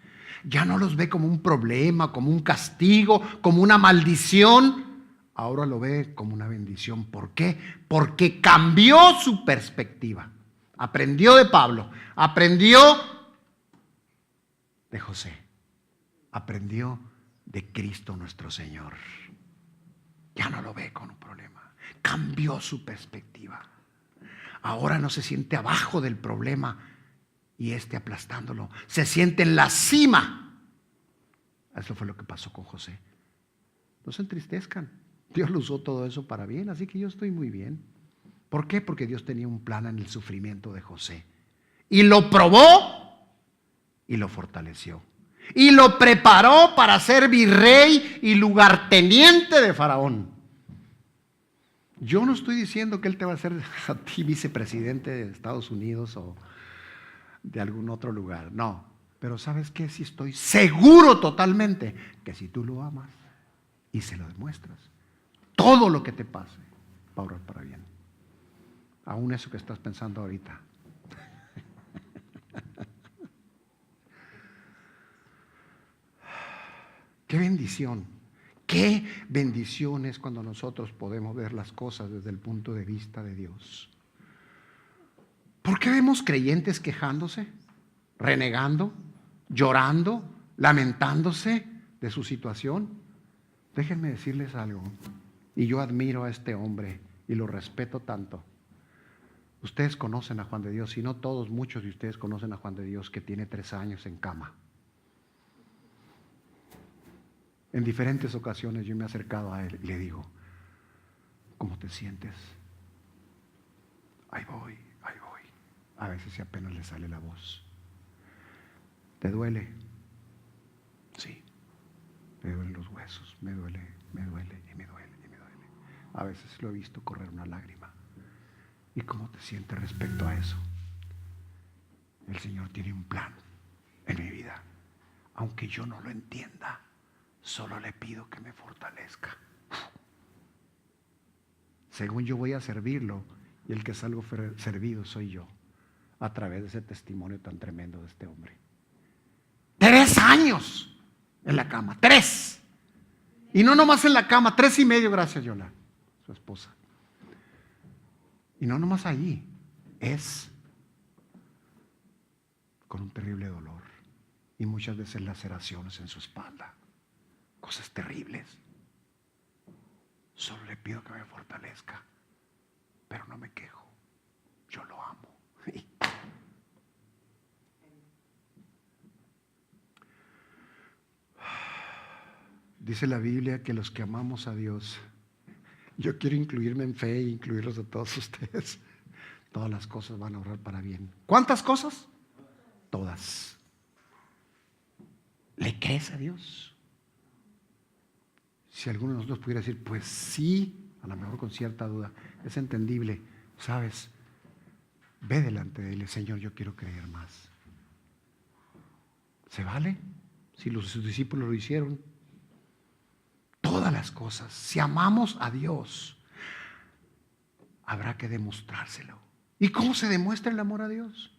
Ya no los ve como un problema, como un castigo, como una maldición. Ahora lo ve como una bendición. ¿Por qué? Porque cambió su perspectiva. Aprendió de Pablo, aprendió de José, aprendió de Cristo nuestro Señor. Ya no lo ve con un problema. Cambió su perspectiva. Ahora no se siente abajo del problema y aplastándolo. Se siente en la cima. Eso fue lo que pasó con José. No se entristezcan. Dios lo usó todo eso para bien, así que yo estoy muy bien. ¿Por qué? Porque Dios tenía un plan en el sufrimiento de José. Y lo probó y lo fortaleció. Y lo preparó para ser virrey y lugarteniente de Faraón. Yo no estoy diciendo que Él te va a hacer a ti vicepresidente de Estados Unidos o de algún otro lugar. No, pero ¿sabes qué? Sí estoy seguro totalmente que si tú lo amas y se lo demuestras, todo lo que te pase va a obrar para bien. Aún eso que estás pensando ahorita. ¡Qué bendición! Qué bendición es cuando nosotros podemos ver las cosas desde el punto de vista de Dios. ¿Por qué vemos creyentes quejándose, renegando, llorando, lamentándose de su situación? Déjenme decirles algo. Y yo admiro a este hombre y lo respeto tanto. Ustedes conocen a Juan de Dios, y no todos, muchos de ustedes conocen a Juan de Dios, que tiene 3 años en cama. En diferentes ocasiones yo me he acercado a él y le digo, ¿cómo te sientes? Ahí voy, ahí voy. A veces si apenas le sale la voz. ¿Te duele? Sí. Me duelen los huesos, me duele y me duele y me duele. A veces lo he visto correr una lágrima. ¿Y cómo te sientes respecto a eso? El Señor tiene un plan en mi vida. Aunque yo no lo entienda, solo le pido que me fortalezca. Según yo voy a servirlo, y el que salgo servido soy yo, a través de ese testimonio tan tremendo de este hombre. 3 años en la cama, 3. Y no nomás en la cama, 3 y medio, gracias Yola, su esposa. Y no nomás allí, es con un terrible dolor y muchas veces laceraciones en su espalda, cosas terribles. Solo le pido que me fortalezca, pero no me quejo, yo lo amo. Dice la Biblia que los que amamos a Dios, yo quiero incluirme en fe e incluirlos a todos ustedes. Todas las cosas van a obrar para bien. ¿Cuántas cosas? Todas. ¿Le crees a Dios? Si alguno de nosotros pudiera decir, pues sí, a lo mejor con cierta duda, es entendible, ¿sabes? Ve delante de él, Señor, yo quiero creer más. ¿Se vale? Si sus discípulos lo hicieron. Todas las cosas, si amamos a Dios, habrá que demostrárselo. ¿Y cómo se demuestra el amor a Dios?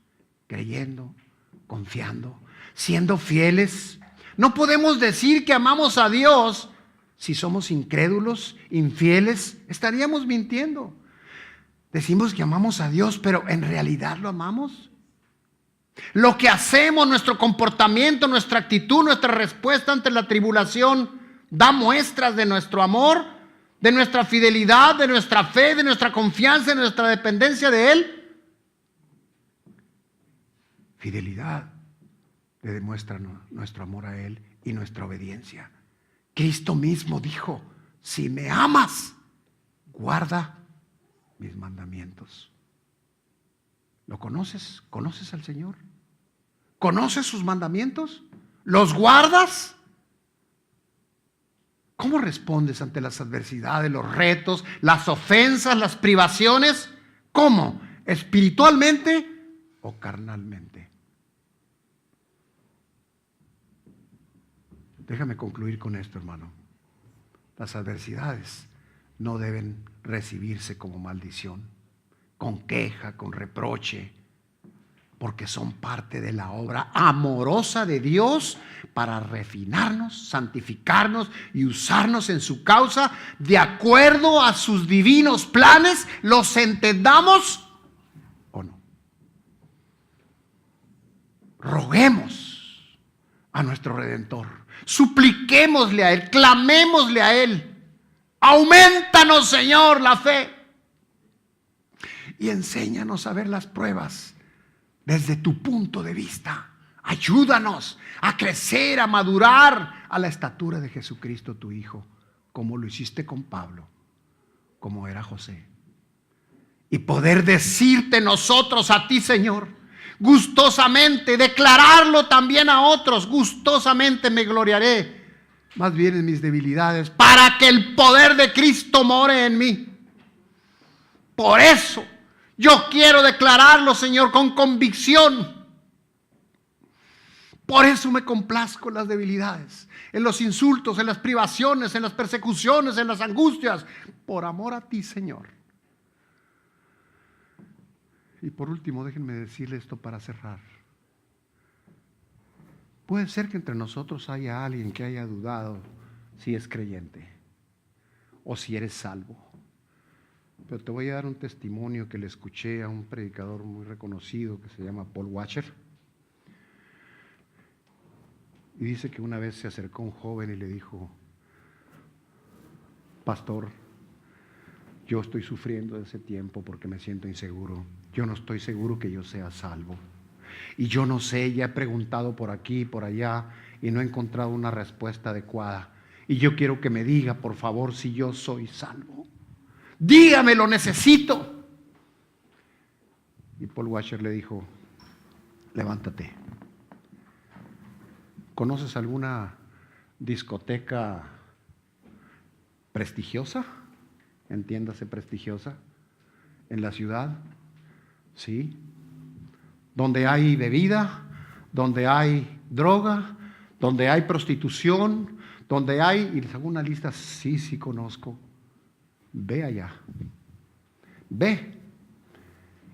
Creyendo, confiando, siendo fieles. No podemos decir que amamos a Dios si somos incrédulos, infieles, estaríamos mintiendo. Decimos que amamos a Dios, pero ¿en realidad lo amamos? Lo que hacemos, nuestro comportamiento, nuestra actitud, nuestra respuesta ante la tribulación, da muestras de nuestro amor, de nuestra fidelidad, de nuestra fe, de nuestra confianza, de nuestra dependencia de Él. Fidelidad le demuestra nuestro amor a Él y nuestra obediencia. Cristo mismo dijo, si me amas, guarda mis mandamientos. ¿Lo conoces? ¿Conoces al Señor? ¿Conoces sus mandamientos? ¿Los guardas? ¿Cómo respondes ante las adversidades, los retos, las ofensas, las privaciones? ¿Cómo? ¿Espiritualmente o carnalmente? Déjame concluir con esto, hermano. Las adversidades no deben recibirse como maldición, con queja, con reproche, porque son parte de la obra amorosa de Dios para refinarnos, santificarnos y usarnos en su causa de acuerdo a sus divinos planes, los entendamos o no. Roguemos a nuestro Redentor, supliquémosle a Él, clamémosle a Él. Aumentanos, Señor, la fe y enséñanos a ver las pruebas desde tu punto de vista. Ayúdanos a crecer, a madurar a la estatura de Jesucristo tu Hijo, como lo hiciste con Pablo, como era José. Y poder decirte nosotros a ti, Señor, gustosamente, declararlo también a otros, gustosamente me gloriaré, más bien en mis debilidades, para que el poder de Cristo more en mí. Por eso yo quiero declararlo, Señor, con convicción. Por eso me complazco en las debilidades, en los insultos, en las privaciones, en las persecuciones, en las angustias, por amor a ti, Señor. Y por último, déjenme decirle esto para cerrar. Puede ser que entre nosotros haya alguien que haya dudado si es creyente o si eres salvo. pero te voy a dar un testimonio que le escuché a un predicador muy reconocido que se llama Paul Washer. Y dice que una vez se acercó un joven y le dijo: pastor, yo estoy sufriendo de ese tiempo porque me siento inseguro. Yo no estoy seguro que yo sea salvo. Y yo no sé, ya he preguntado por aquí y por allá y no he encontrado una respuesta adecuada. Y yo quiero que me diga, por favor, si yo soy salvo. Dígame, lo necesito. Y Paul Washer le dijo: levántate. ¿Conoces alguna discoteca prestigiosa? Entiéndase, prestigiosa, en la ciudad, ¿sí? Donde hay bebida, donde hay droga, donde hay prostitución, donde hay, y les hago una lista, sí conozco. Ve allá, ve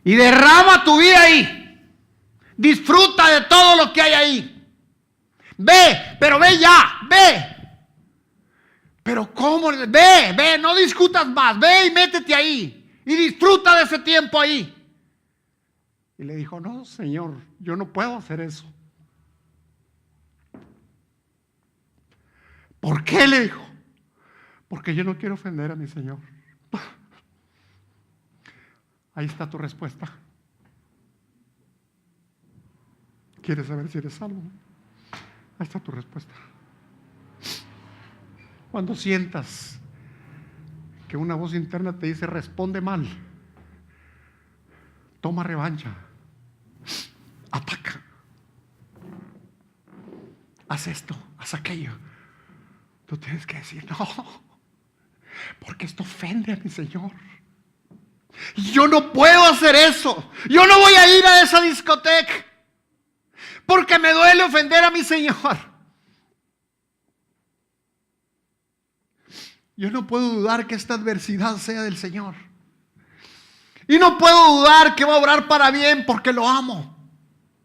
y derrama tu vida ahí. Disfruta de todo lo que hay ahí. Ve, pero ve ya, ve. Pero ¿cómo? Ve, no discutas más, ve y métete ahí y disfruta de ese tiempo ahí. Y le dijo: no, Señor, yo no puedo hacer eso. ¿Por qué? Le dijo: porque yo no quiero ofender a mi Señor. Ahí está tu respuesta. ¿Quieres saber si eres salvo? Ahí está tu respuesta. Cuando sientas que una voz interna te dice: responde mal, toma revancha, ataca, haz esto, haz aquello, tú tienes que decir: no, porque esto ofende a mi Señor. Yo no puedo hacer eso. Yo no voy a ir a esa discoteca porque me duele ofender a mi Señor. Yo no puedo dudar que esta adversidad sea del Señor. Y no puedo dudar que va a obrar para bien porque lo amo.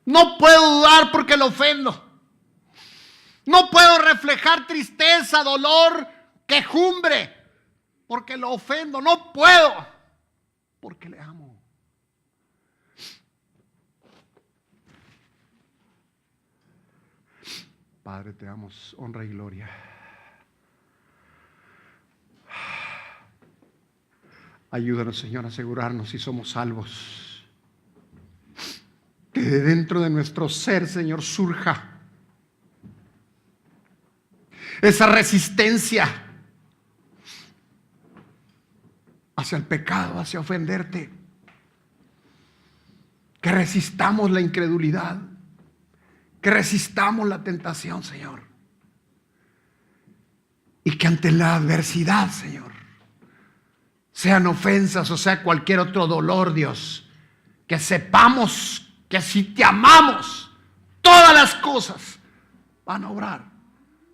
No puedo dudar porque lo ofendo. No puedo reflejar tristeza, dolor, quejumbre porque lo ofendo. No puedo porque le amo. Padre, te damos honra y gloria. Ayúdanos, Señor, a asegurarnos si somos salvos. Que de dentro de nuestro ser, Señor, surja esa resistencia hacia el pecado, hacia ofenderte. Que resistamos la incredulidad. Que resistamos la tentación, Señor. Y que ante la adversidad, Señor, sean ofensas o sea cualquier otro dolor, Dios, que sepamos que si te amamos, todas las cosas van a obrar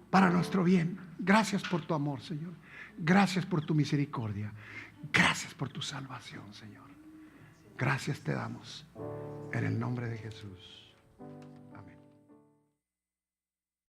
para nuestro bien. Gracias por tu amor, Señor. Gracias por tu misericordia. Gracias por tu salvación, Señor. Gracias te damos en el nombre de Jesús.